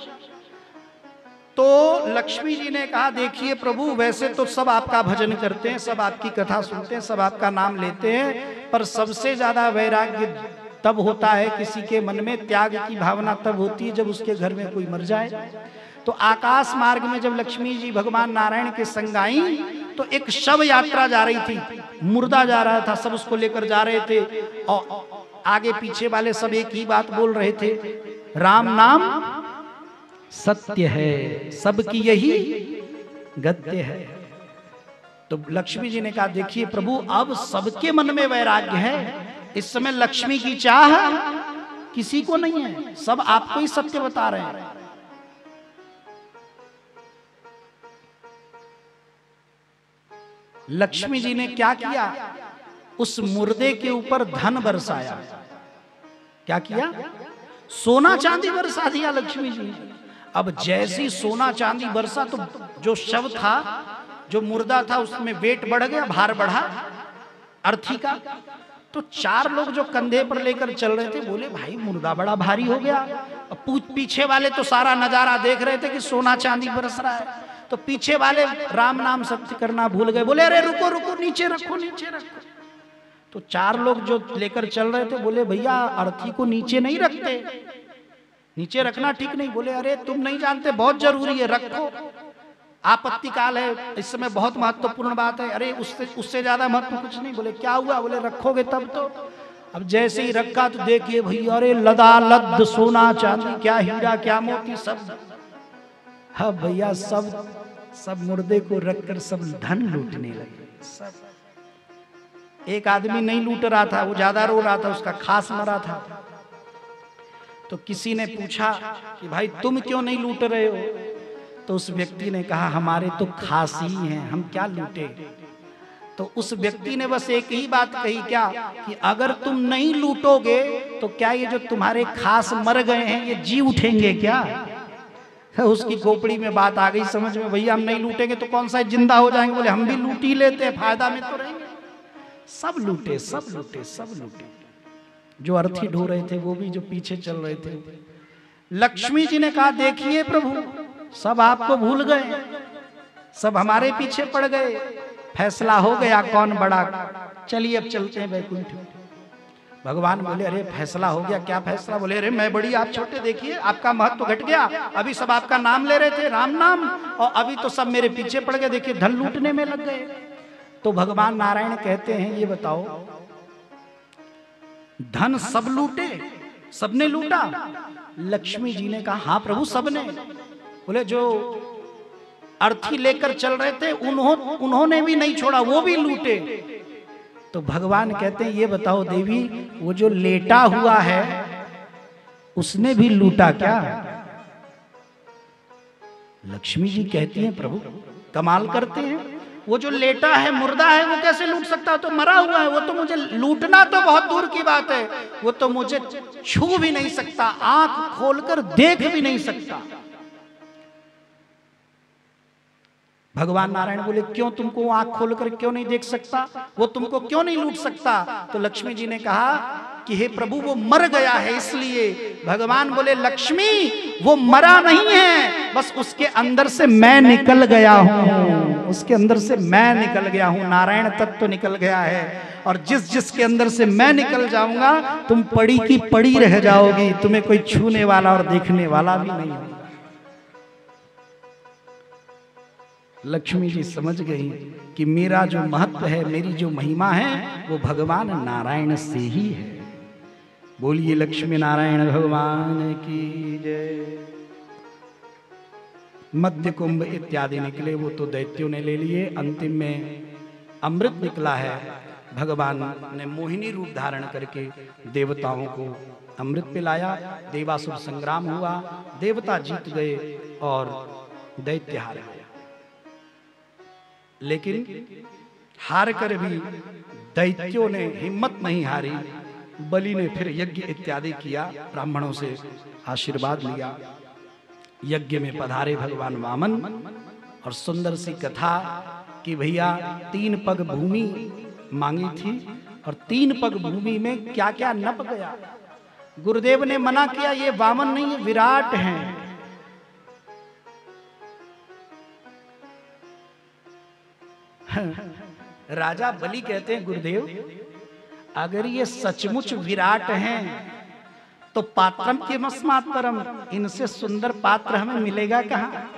तो लक्ष्मी जी ने कहा, देखिए प्रभु, वैसे तो सब आपका भजन करते हैं, सब आपकी कथा सुनते हैं, सब आपका नाम लेते हैं, पर सबसे ज्यादा वैराग्य तब होता है किसी के मन में, त्याग की भावना तब होती है जब उसके घर में कोई मर जाए। तो आकाश मार्ग में जब लक्ष्मी जी भगवान नारायण के संग आई तो एक शव यात्रा जा रही थी, मुर्दा जा रहा था, सब उसको लेकर जा रहे थे और आगे पीछे वाले सब एक ही बात बोल रहे थे, राम नाम सत्य है, सबकी यही गद्य है। तो लक्ष्मी जी ने कहा, देखिए प्रभु, अब सबके मन में वैराग्य है, इस समय लक्ष्मी की चाह किसी को नहीं है, सब आपको ही सत्य बता रहे हैं। लक्ष्मी जी ने क्या किया, उस मुर्दे के ऊपर धन बरसाया। क्या किया? सोना चांदी बरसा दिया लक्ष्मी जी। अब जैसी सोना चांदी बरसा तो जो शव था, जो मुर्दा था, उसमें वेट बढ़ गया, भार बढ़ा अर्थी का। तो चार लोग जो कंधे पर लेकर चल रहे थे बोले, भाई मुर्दा बड़ा भारी हो गया। अब पीछे वाले तो सारा नजारा देख रहे थे कि सोना चांदी बरस रहा है, तो पीछे वाले राम नाम सत्य करना भूल गए, बोले अरे रुको रुको, नीचे रखो नीचे रखो। तो चार लोग जो लेकर चल रहे थे बोले, भैया अर्थी को नीचे नहीं रखते, नीचे रखना ठीक नहीं। बोले अरे तुम नहीं जानते, बहुत जरूरी है, रखो, आपत्ति काल है, इस समय बहुत महत्वपूर्ण बात है। अरे उससे ज्यादा महत्व कुछ नहीं। बोले क्या हुआ? बोले रखोगे तब तो। अब जैसे ही रखा तो देखिए भैया, अरे लदा लद सोना चांदी, क्या हीरा क्या मोती, सब, हाँ भैया, सब मुर्दे को रखकर सब धन लूटने लगे। सब, एक आदमी नहीं लूट रहा था, वो ज्यादा रो रहा था, उसका खास मरा था। तो किसी ने पूछा कि भाई तुम क्यों नहीं लूट रहे हो? तो उस व्यक्ति ने कहा, हमारे तो खास ही हैं, हम क्या लूटे। तो उस व्यक्ति ने बस एक ही बात कही, क्या कि अगर तुम नहीं लूटोगे तो क्या ये जो तुम्हारे खास मर गए हैं ये जी उठेंगे क्या? उसकी खोपड़ी में बात आ गई समझ में, भैया हम नहीं लूटेंगे तो कौन सा जिंदा हो जाएंगे। बोले हम भी लूट ही लेते हैं, फायदा में तो रहेंगे। सब लूटे सब लूटे सब लूटे, जो अर्थी ढो रहे थे वो भी, जो पीछे चल रहे थे। लक्ष्मी जी ने कहा, देखिए प्रभु, सब आपको भूल गए, सब हमारे पीछे पड़ गए, फैसला हो गया कौन बड़ा, चलिए अब चलते हैं वैकुंठ। भगवान बोले, अरे फैसला हो गया? क्या फैसला? बोले अरे मैं बड़ी आप छोटे, देखिए आपका महत्व घट गया, अभी सब आपका नाम ले रहे थे, राम नाम, और अभी तो सब मेरे पीछे पड़ गए, देखिए धन लूटने में लग गए। तो भगवान नारायण कहते हैं, ये बताओ, धन सब लूटे? सबने लूटा? लक्ष्मी जी ने कहा, हाँ प्रभु सबने। बोले जो अर्थी लेकर चल रहे थे उन्होंने भी नहीं छोड़ा, वो भी लूटे। तो भगवान कहते हैं, ये बताओ देवी, वो जो लेटा हुआ है उसने भी लूटा क्या? लक्ष्मी जी कहती हैं, प्रभु कमाल करते हैं, वो जो लेटा है, मुर्दा है, वो कैसे लूट सकता है? तो मरा हुआ है, वो तो मुझे लूटना तो बहुत दूर की बात है, वो तो मुझे छू भी नहीं सकता, आंख खोलकर देख भी नहीं सकता। भगवान नारायण बोले, क्यों तुमको आंख खोलकर क्यों नहीं देख सकता? वो तुमको क्यों नहीं लूट सकता? तो लक्ष्मी जी ने कहा कि हे प्रभु, वो मर गया है इसलिए। भगवान बोले, लक्ष्मी वो मरा नहीं है, बस उसके अंदर से मैं निकल गया हूं, उसके अंदर से मैं निकल गया हूं, नारायण तत्व तो निकल गया है। और जिसके अंदर से मैं निकल जाऊंगा, तुम पड़ी की पड़ी रह जाओगी, तुम्हें कोई छूने वाला और देखने वाला भी नहीं होगा। लक्ष्मी जी समझ गई कि मेरा जो महत्व है, मेरी जो महिमा है, वो भगवान नारायण से ही है। बोलिए लक्ष्मी नारायण भगवान की जय। मध्य कुंभ इत्यादि निकले, वो तो दैत्यों ने ले लिए। अंतिम में अमृत निकला है, भगवान ने मोहिनी रूप धारण करके देवताओं को अमृत पिलाया। देवासुर संग्राम हुआ, देवता जीत गए और दैत्य हार गए। लेकिन हार कर भी दैत्यों ने हिम्मत नहीं हारी। बलि ने फिर यज्ञ इत्यादि किया, ब्राह्मणों से आशीर्वाद लिया। यज्ञ में पधारे भगवान वामन, और सुंदर सी कथा कि भैया 3 पग भूमि मांगी थी, और 3 पग भूमि में क्या क्या नप गया। गुरुदेव ने मना किया, ये वामन नहीं, ये विराट हैं। राजा बलि कहते हैं गुरुदेव, अगर ये सचमुच विराट हैं तो पात्रम किमस्मात् परम, इनसे सुंदर पात्र हमें मिलेगा कहाँ।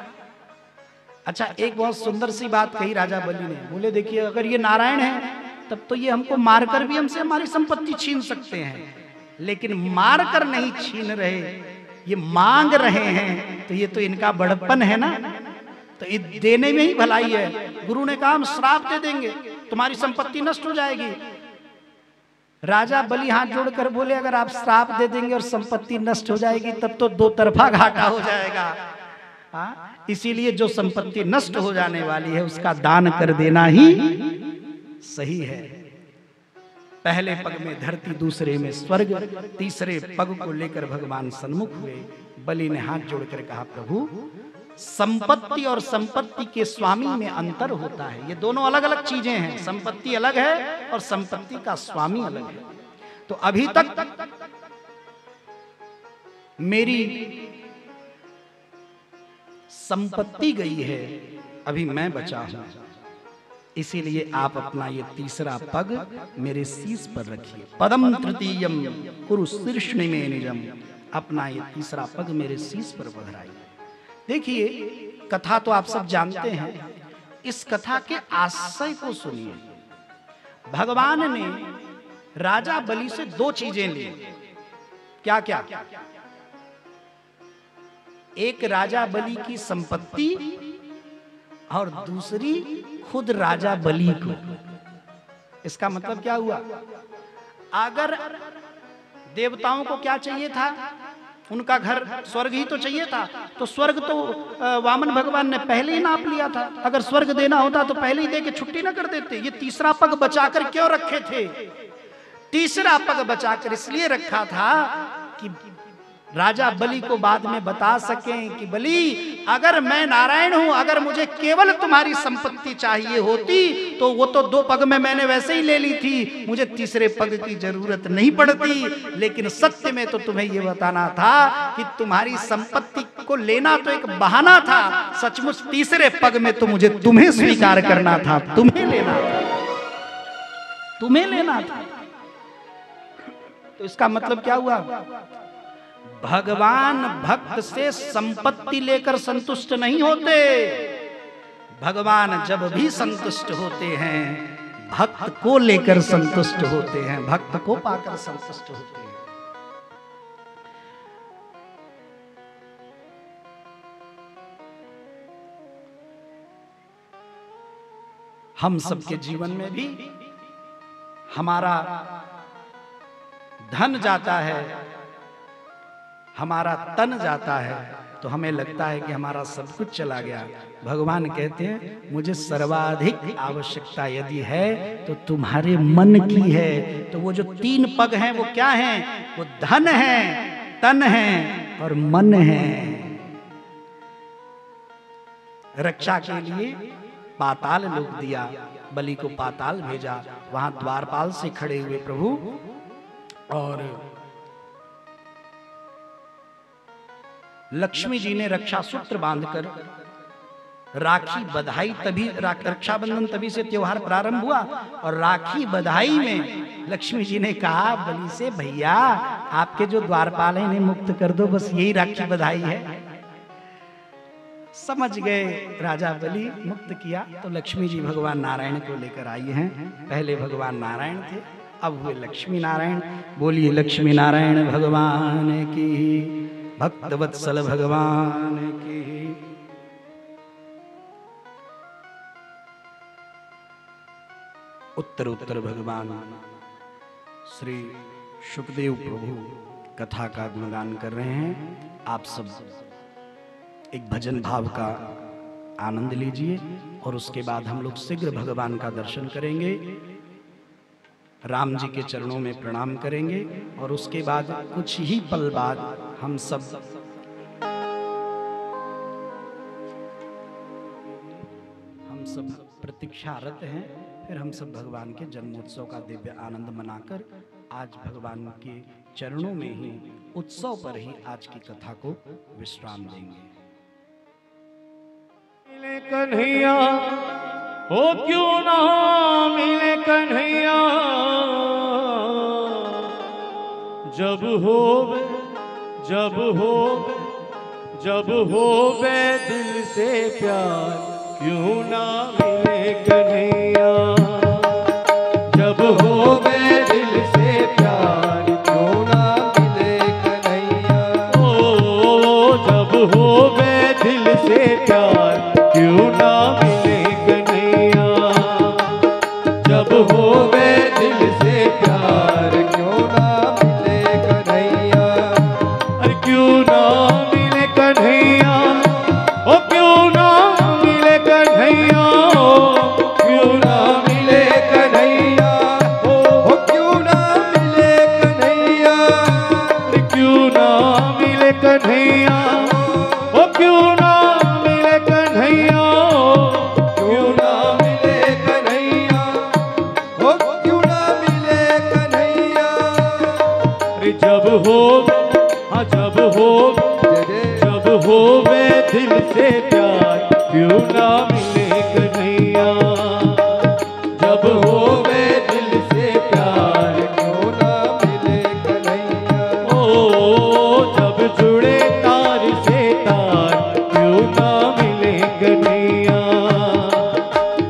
अच्छा, एक बहुत सुंदर सी बात कही राजा बलि ने। बोले देखिए, अगर ये नारायण है तब तो ये हमको मारकर भी हमसे हमारी संपत्ति छीन सकते हैं, लेकिन मारकर नहीं छीन रहे, ये मांग रहे हैं, तो ये तो इनका बड़प्पन है ना, तो देने में ही भलाई है। गुरु ने कहा हम श्राप दे देंगे, तुम्हारी संपत्ति नष्ट हो जाएगी। राजा बलि हाथ जोड़कर बोले, अगर आप श्राप दे देंगे और संपत्ति नष्ट हो जाएगी तब तो दो तरफा घाटा हो जाएगा। हाँ, इसीलिए जो संपत्ति नष्ट हो जाने वाली है उसका दान कर देना ही सही है। पहले पग में धरती, दूसरे में स्वर्ग, तीसरे पग को लेकर भगवान सन्मुख हुए। बलि ने हाथ जोड़कर कहा, प्रभु संपत्ति और संपत्ति के स्वामी में अंतर होता है, ये दोनों अलग अलग चीजें हैं। संपत्ति अलग है और संपत्ति का स्वामी अलग है। तो अभी तक मेरी संपत्ति गई है, अभी मैं बचा हूं, इसीलिए आप अपना ये तीसरा पग मेरे शीश पर रखिए। पदम तृतीयम कुरु शीर्ष्णि में निजम, अपना ये तीसरा पग मेरे शीश पर बधराइए। देखिए, कथा तो आप सब जानते हैं, इस कथा के आशय को सुनिए। भगवान ने राजा बलि से दो चीजें ली। क्या क्या? एक राजा बलि की संपत्ति और दूसरी खुद राजा बलि को। इसका मतलब क्या हुआ? अगर देवताओं को क्या चाहिए था, उनका घर स्वर्ग ही तो चाहिए था, तो स्वर्ग तो वामन भगवान ने पहले ही नाप लिया था। अगर स्वर्ग देना होता तो पहले ही दे के छुट्टी ना कर देते। ये तीसरा पग बचाकर क्यों रखे थे? तीसरा पग बचाकर इसलिए रखा था कि राजा बलि को बाद में बता सकें कि बलि, अगर मैं नारायण हूं, अगर मुझे केवल तुम्हारी संपत्ति चाहिए होती तो वो तो दो पग में मैंने वैसे ही ले ली थी, मुझे तीसरे पग की जरूरत नहीं पड़ती। लेकिन सत्य में तो तुम्हें ये बताना था कि तुम्हारी संपत्ति को लेना तो एक बहाना था, सचमुच तीसरे पग में तो मुझे तुम्हें स्वीकार करना था, तुम्हें लेना था, तुम्हें लेना था। तो इसका मतलब क्या हुआ? भगवान भक्त से संपत्ति लेकर संतुष्ट नहीं होते। भगवान जब भी संतुष्ट होते हैं, भक्त को लेकर संतुष्ट होते हैं, भक्त को पाकर संतुष्ट होते हैं। हम सबके जीवन में भी हमारा धन जाता है, हमारा तन जाता है, तो हमें लगता है कि हमारा सब कुछ चला गया। भगवान कहते हैं, मुझे सर्वाधिक आवश्यकता यदि है तो तुम्हारे मन की है। तो वो जो तीन पग हैं वो क्या हैं? वो धन है, तन है और मन है। रक्षा के लिए पाताल लोक दिया, बलि को पाताल भेजा, वहां द्वारपाल से खड़े हुए प्रभु और लक्ष्मी जी ने रक्षा सूत्र बांधकर राखी बधाई, तभी रक्षाबंधन तभी से त्योहार प्रारंभ हुआ। और राखी बधाई में लक्ष्मी जी ने कहा बलि से, भैया आपके जो द्वारपाल हैं इन्हें मुक्त कर दो, बस यही राखी बधाई है। समझ गए राजा बलि, मुक्त किया। तो लक्ष्मी जी भगवान नारायण को लेकर आई हैं। पहले भगवान नारायण थे, अब हुए लक्ष्मी नारायण। बोलिए लक्ष्मी नारायण भगवान की, भक्तवत्सल भगवान की। उत्तर उत्तर भगवान श्री सुखदेव प्रभु कथा का गुणगान कर रहे हैं। आप सब एक भजन भाव का आनंद लीजिए और उसके बाद हम लोग शीघ्र भगवान का दर्शन करेंगे, राम जी के चरणों में प्रणाम करेंगे और उसके बाद कुछ ही पल बाद हम सब प्रतीक्षारत हैं। फिर हम सब भगवान के जन्मोत्सव का दिव्य आनंद मनाकर आज भगवान के चरणों में ही, उत्सव पर ही आज की कथा को विश्राम देंगे। कन्हैया हो क्यों ना मिले कन्हैया, जब होवे दिल से प्यार, क्यों ना मिले कन्हैया, जब होवे दिल से प्यार, क्यों ना मिले कन्हैया। ओ जब होवे दिल से प्यार, क्यों ना मिले कन्हैया, जब होवे दिल से प्यार, क्यों ना मिले कन्हैया। अरे क्यों ना मिले कन्हैया, ओ क्यों ना मिले कन्हैया, क्यों ना मिले कन्हैया, ओ क्यों ना मिले कन्हैया। अरे क्यों ना मिले कन्हैया, ओ क्यों ना मिले कन्हैया, क्यों ना मिले कन्हैया, ओ क्यों ना मिले कन्हैया। अरे जब हो, हाँ जब होवे दिल से प्यार, क्यों ना मिले कन्हैया, जब होवे दिल से प्यार, क्यों ना मिले कन्हैया। ओ जब जुड़े तार से तार, क्यों ना मिले कन्हैया,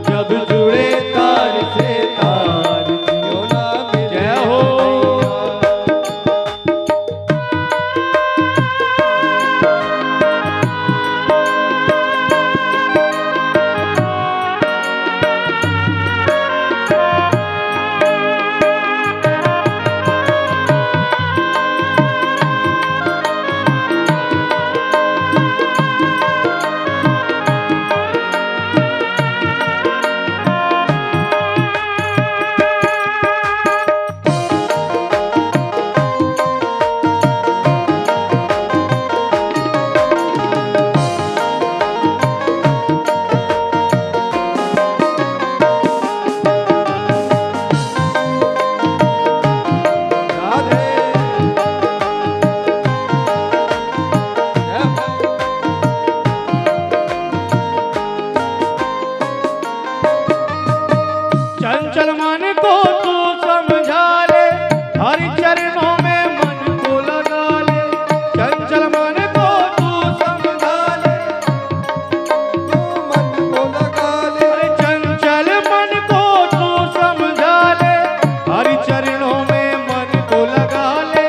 जब जुड़े तार से तार, क्यों ना मिले। जय हो। चंचल मन को तू समझा ले, हरि चरणों में मन को लगा ले। चंचल मन को तू समझा ले, तू मन को लगा ले। चंचल मन को तू समझा ले, हरि चरणों में मन को लगा ले।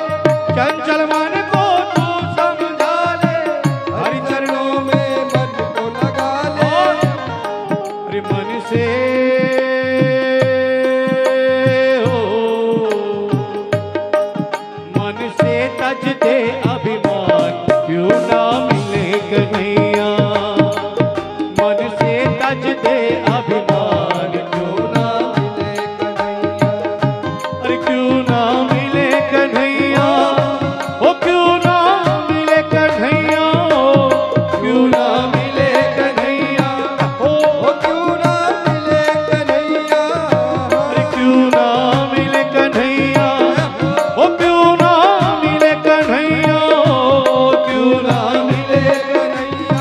चंचल मन को तू समझा ले, हरि चरणों में मन को लगा ले। अरे मन से तज दे अभिमान, क्यों ना मिले कन्हैया, मन से तज दे अभिमान, क्यों ना मिले कन्हैया। अरे क्यों ना मिले कन्हैया, ओ क्यों ना मिले कन्हैया, क्यों ना मिले कन्हैया, ओ क्यों ना मिले कन्हैया। अरे क्यों ना मिले कन्हैया, ओ क्यों ना मिले कन्हैया, क्यों ना मिले कन्हैया,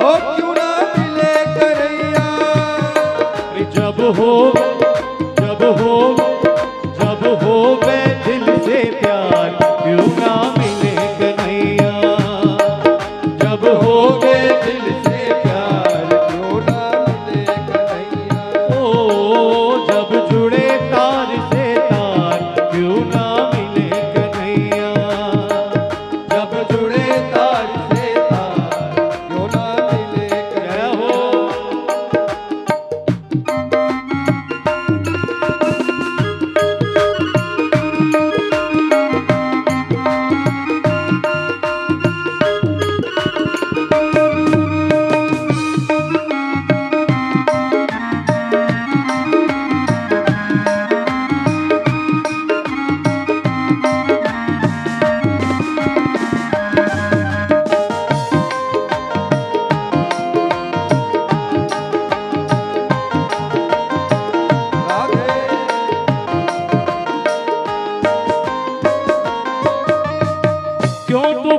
ओ क्यों ना मिले कन्हैया। जब होवे दिल से प्यार, क्यों ना मिले कन्हैया, जब होवे दिल से प्यार, क्यों ना मिले कन्हैया। ओ जब जुड़े तार से तार, क्यों ना मिले कन्हैया, जब जुड़े तार से तार, क्यों ना मिले कन्हैया। हो।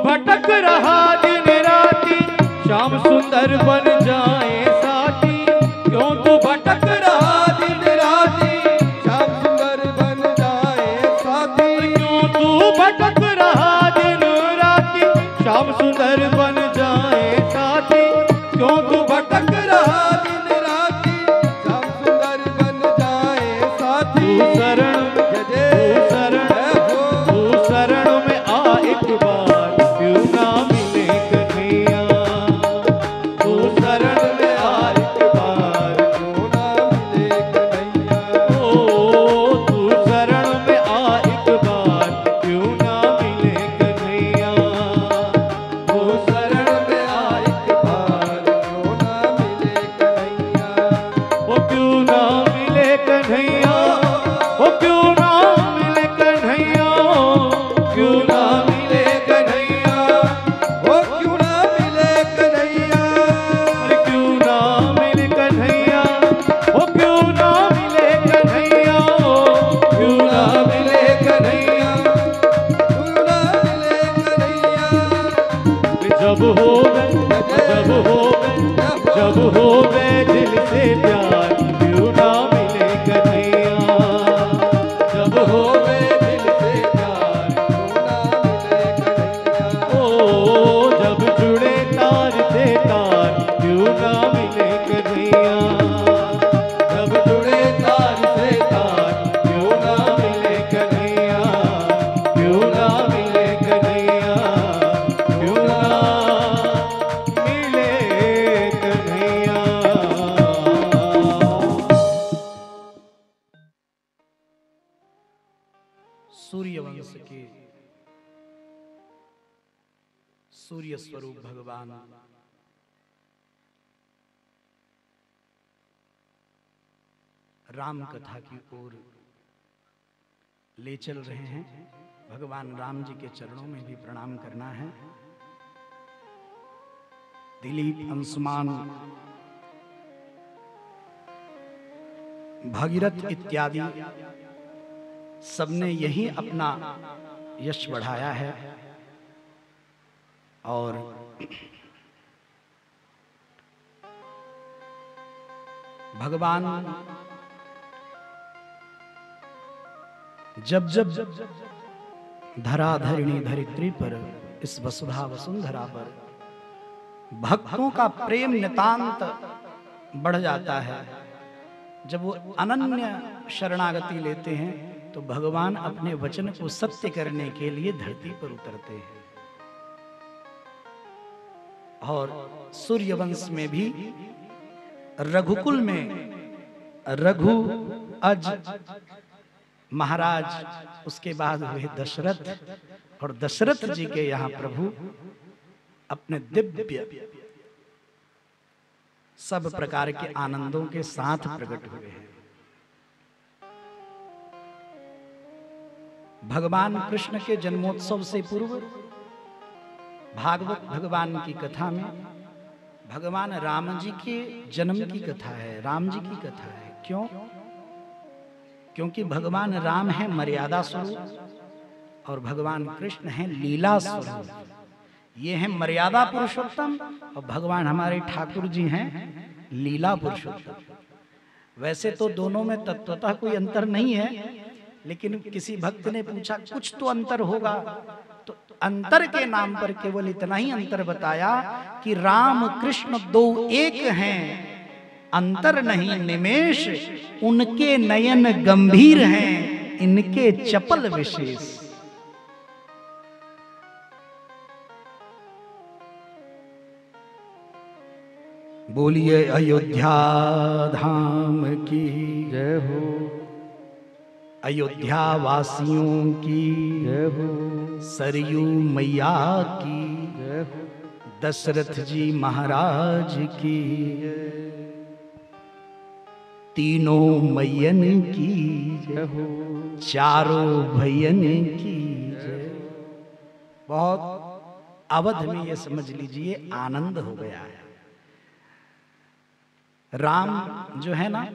भटक रहा दिन राती, श्याम सुंदर बन जाए साथी। क्यों तू भटक रहा दिन राती, श्याम सुंदर बन जाए साथी। क्यों तू भटक रहा दिन राती, श्याम सुंदर बन जाए साथी। क्यों तू भटक रहा दिन राती, श्याम सुंदर बन जाए साथी। तू शरण में आ एक बार, क्यों ना मिले कन्हैया। तू शरण में आ एक बार, क्यों ना मिले कन्हैया। ओ तू शरण में आ एक बार, क्यों ना मिले कन्हैया। तू शरण में आ एक बार, क्यों ना मिले कन्हैया। ओ क्यों ना मिले कन्हैया, ओ क्यों ना मिले कन्हैया, क्यों ना मिले कन्हैया। ओ क्यों ना मिले कन्हैया, अरे क्यों ना मिले कन्हैया। ओ क्यों ना मिले कन्हैया, क्यों ना मिले कन्हैया, क्यों ना मिले कन्हैया। जब हो गए दिल से प्यार, क्यों ना मिले कन्हैया। जब हो गए दिल से प्यार, क्यों ना मिले कन्हैया। ओ जब जुड़े तार से तार, क्यों ना मिले कन्हैया। जब जुड़े तार से तार, क्यों ना मिले कन्हैया। क्यों ना मिले कन्हैया, क्यों ना मिले कन्हैया। सूर्यवंश के सूर्य स्वरूप भगवान राम कथा की ओर ले चल रहे हैं। भगवान राम जी के चरणों में भी प्रणाम करना है। दिलीप, अंशुमान, भागीरथ इत्यादि सबने यही अपना यश बढ़ाया है। और भगवान जब जब धराधरिणी धरित्री पर, इस वसुधा वसुंधरा पर भक्तों का प्रेम नितांत बढ़ जाता है, जब वो अनन्य शरणागति लेते हैं, तो भगवान अपने वचन को सत्य करने के लिए धरती पर उतरते हैं। और सूर्यवंश में भी रघुकुल में रघु अज महाराज, उसके बाद हुए दशरथ, और दशरथ जी के यहाँ प्रभु अपने दिव्य सब प्रकार के आनंदों के साथ प्रकट हुए हैं। भगवान कृष्ण के जन्मोत्सव से पूर्व भागवत भगवान की कथा में भगवान राम जी के जन्म की कथा है, राम जी की कथा है। क्यों? क्योंकि भगवान राम है मर्यादा स्वरूप और भगवान कृष्ण है लीला स्वरूप। ये है मर्यादा पुरुषोत्तम और भगवान हमारे ठाकुर जी हैं लीला पुरुषोत्तम। वैसे तो दोनों में तत्वतः कोई अंतर नहीं है, लेकिन किसी भक्त ने पूछा कुछ तो अंतर होगा, तो अंतर के नाम पर केवल इतना ही अंतर बताया कि राम कृष्ण दो एक हैं, अंतर नहीं निमेष, उनके नयन गंभीर हैं, इनके चपल विशेष। बोलिए अयोध्या धाम की जय हो, अयोध्या वासियों की जय हो, सरयू मैया की जय हो, दशरथ जी महाराज की, तीनों मैयन की जय हो, चारों भैयन की जय। बहुत अवध में ये समझ लीजिए आनंद हो गया है। राम जो है ना,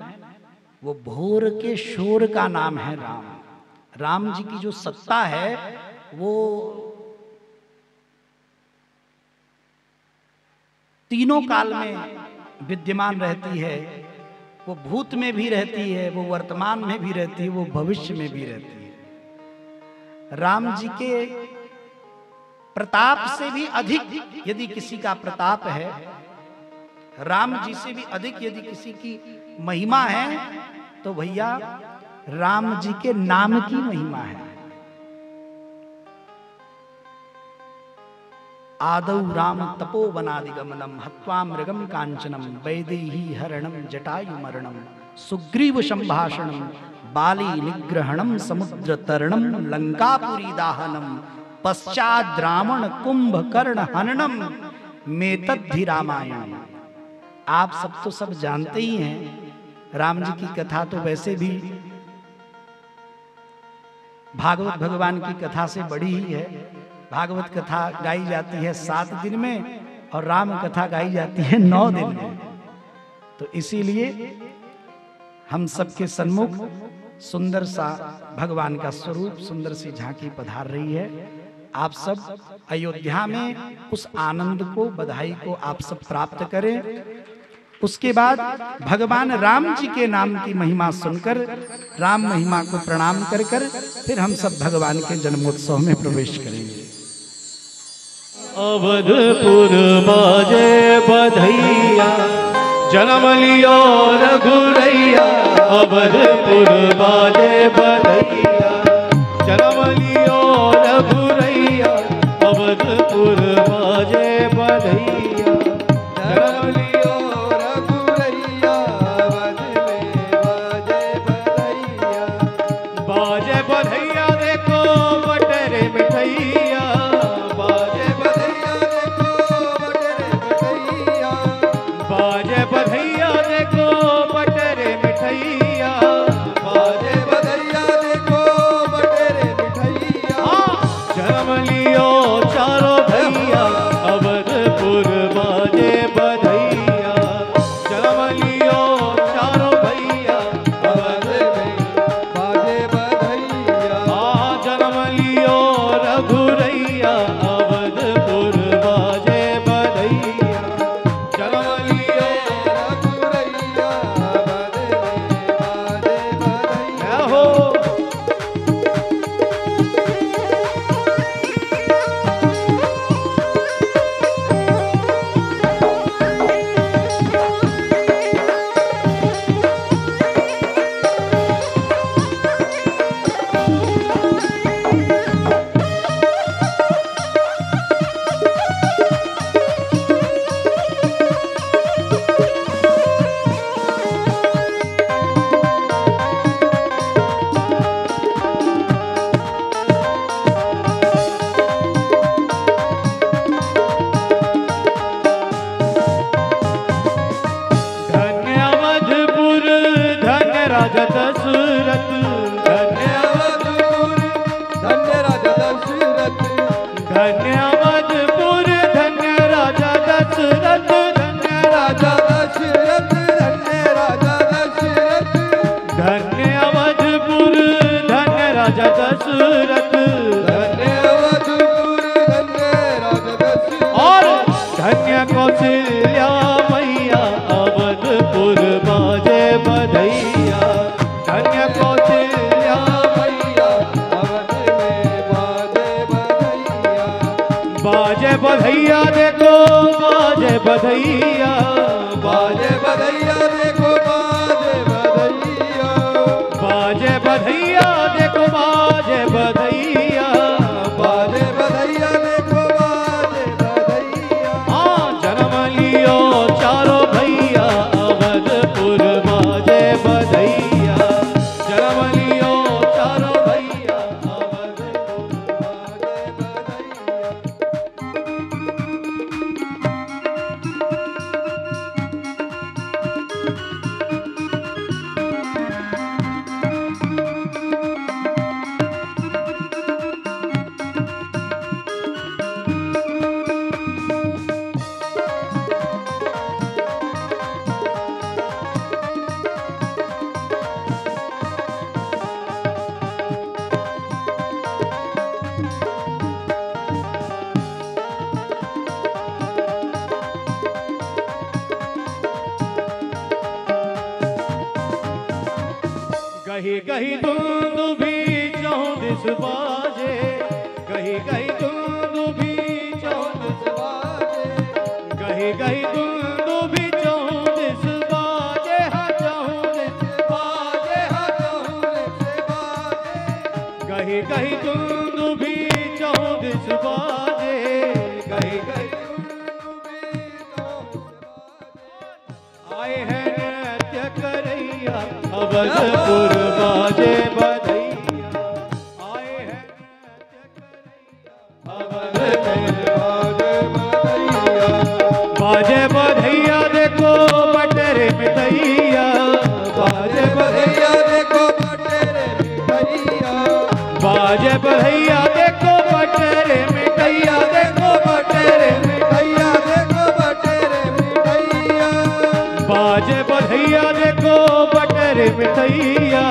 वो भोर के शोर का नाम है राम। राम जी की जो सत्ता है वो तीनों काल में विद्यमान रहती है। वो भूत में भी रहती है, वो वर्तमान में भी रहती है, वो भविष्य में भी रहती है। राम जी के प्रताप से भी अधिक यदि किसी का प्रताप है, राम जी से भी अधिक यदि किसी की महिमा है, तो भैया राम जी के नाम की महिमा है। आदौ राम तपोवनादिगमनम हत्वा मृगम कांचनम वैदेही हरणम जटायुमरणम सुग्रीव संभाषणम बाली निग्रहणम समुद्र तरणम लंकापुरी दाहनम पश्चात रावण कुंभकर्ण हननम मेतद्धि रामायण। आप सब तो सब जानते ही हैं। राम जी की कथा तो वैसे भी भागवत भगवान की कथा से बड़ी ही है। भागवत कथा गाई जाती है 7 दिन में और राम कथा गाई जाती है 9 दिन में। तो इसीलिए हम सबके सन्मुख सुंदर सा भगवान का स्वरूप, सुंदर सी झांकी पधार रही है। आप सब अयोध्या में उस आनंद को, बधाई को आप सब प्राप्त करें। उसके बाद भगवान राम जी के नाम की महिमा सुनकर, राम महिमा को प्रणाम कर कर फिर हम सब भगवान के जन्मोत्सव में प्रवेश करेंगे। अवधपुर बाजे बधैया, जन्म लियो रघुरैया। अवधपुर बाजे बधैया, जन्म लियो रघुरैया। अवधपुर बाजे बधैया, जन्म लियो रघुरैया। अवध में बाजे बधैया, बाजे बधैया देखो बटरे मिठैया। बाजे बधैया देखो बटरे मिठैया। बाजे बधैया देखो बटरे मिठैया। बाजे बधैया देखो बटरे मिठैया। जन्म लियो चारों भैया, अवधपुर बाजे बधैया। जन्म लियो चारों भैया, अवध में बाजे बधैया। जन्म लियो रघुरैया, अवधपुर बाजे बधैया। जन्म लियो रघुरैया, अवध में बाजे बधैया। हो धन्य अवधपुर धन्य राजा दशरथ। धन्य अवधपुर धन्य राजा दशरथ। धन्य अवधपुर धन्य राजा दशरथ। धन्य राजा दशरथ, धन्य राजा दशरथ। धन्य अवधपुर धन्य राजा दशरथ। धन्य अवधपुर धन्य राजा दशरथ। और धन्य कौशल्या मैया, अवधपुर बाजे बधैया। धन्य कौशल्या मैया, अवध में बाजे बधैया। बाजे बधैया देखो बाजे बधैया। बाजे बधैया देखो बाजे बधैया। बाजे बधैया देखो बाजे बधैया। बाजे बधैया देखो बाजे बधैया। जन्म लियो चारों भैया, अवधपुर बाजे बधैया। जन्म लियो चारों भैया, अवधपुर बाजे बधैया। कहीं दुंदुभी चौदिस बाजे, कहीं कहीं दुंदुभी चौदिस बाजे, कहीं कहीं दुंदुभी चौदिस बाजे, हाँ चौदिस बाजे, हाँ चौदिस बाजे, कहीं कहीं दुंदुभी चौदिस बाजे, कहीं कहीं दुंदुभी चौदिस बाजे। आए हैं नृत्य करैया अवधपुर बाजे बधैया, आए हैं बाजे बधैया देखो बटेरे मितैया, बाजे बधैया देखो बटेरे मितैया, बाजे बधैया देखो बटेरे मितैया, देखो बटेरे मितैया, देखो बटेरे मितैया, बाजे बधैया देखो बटेरे मितैया।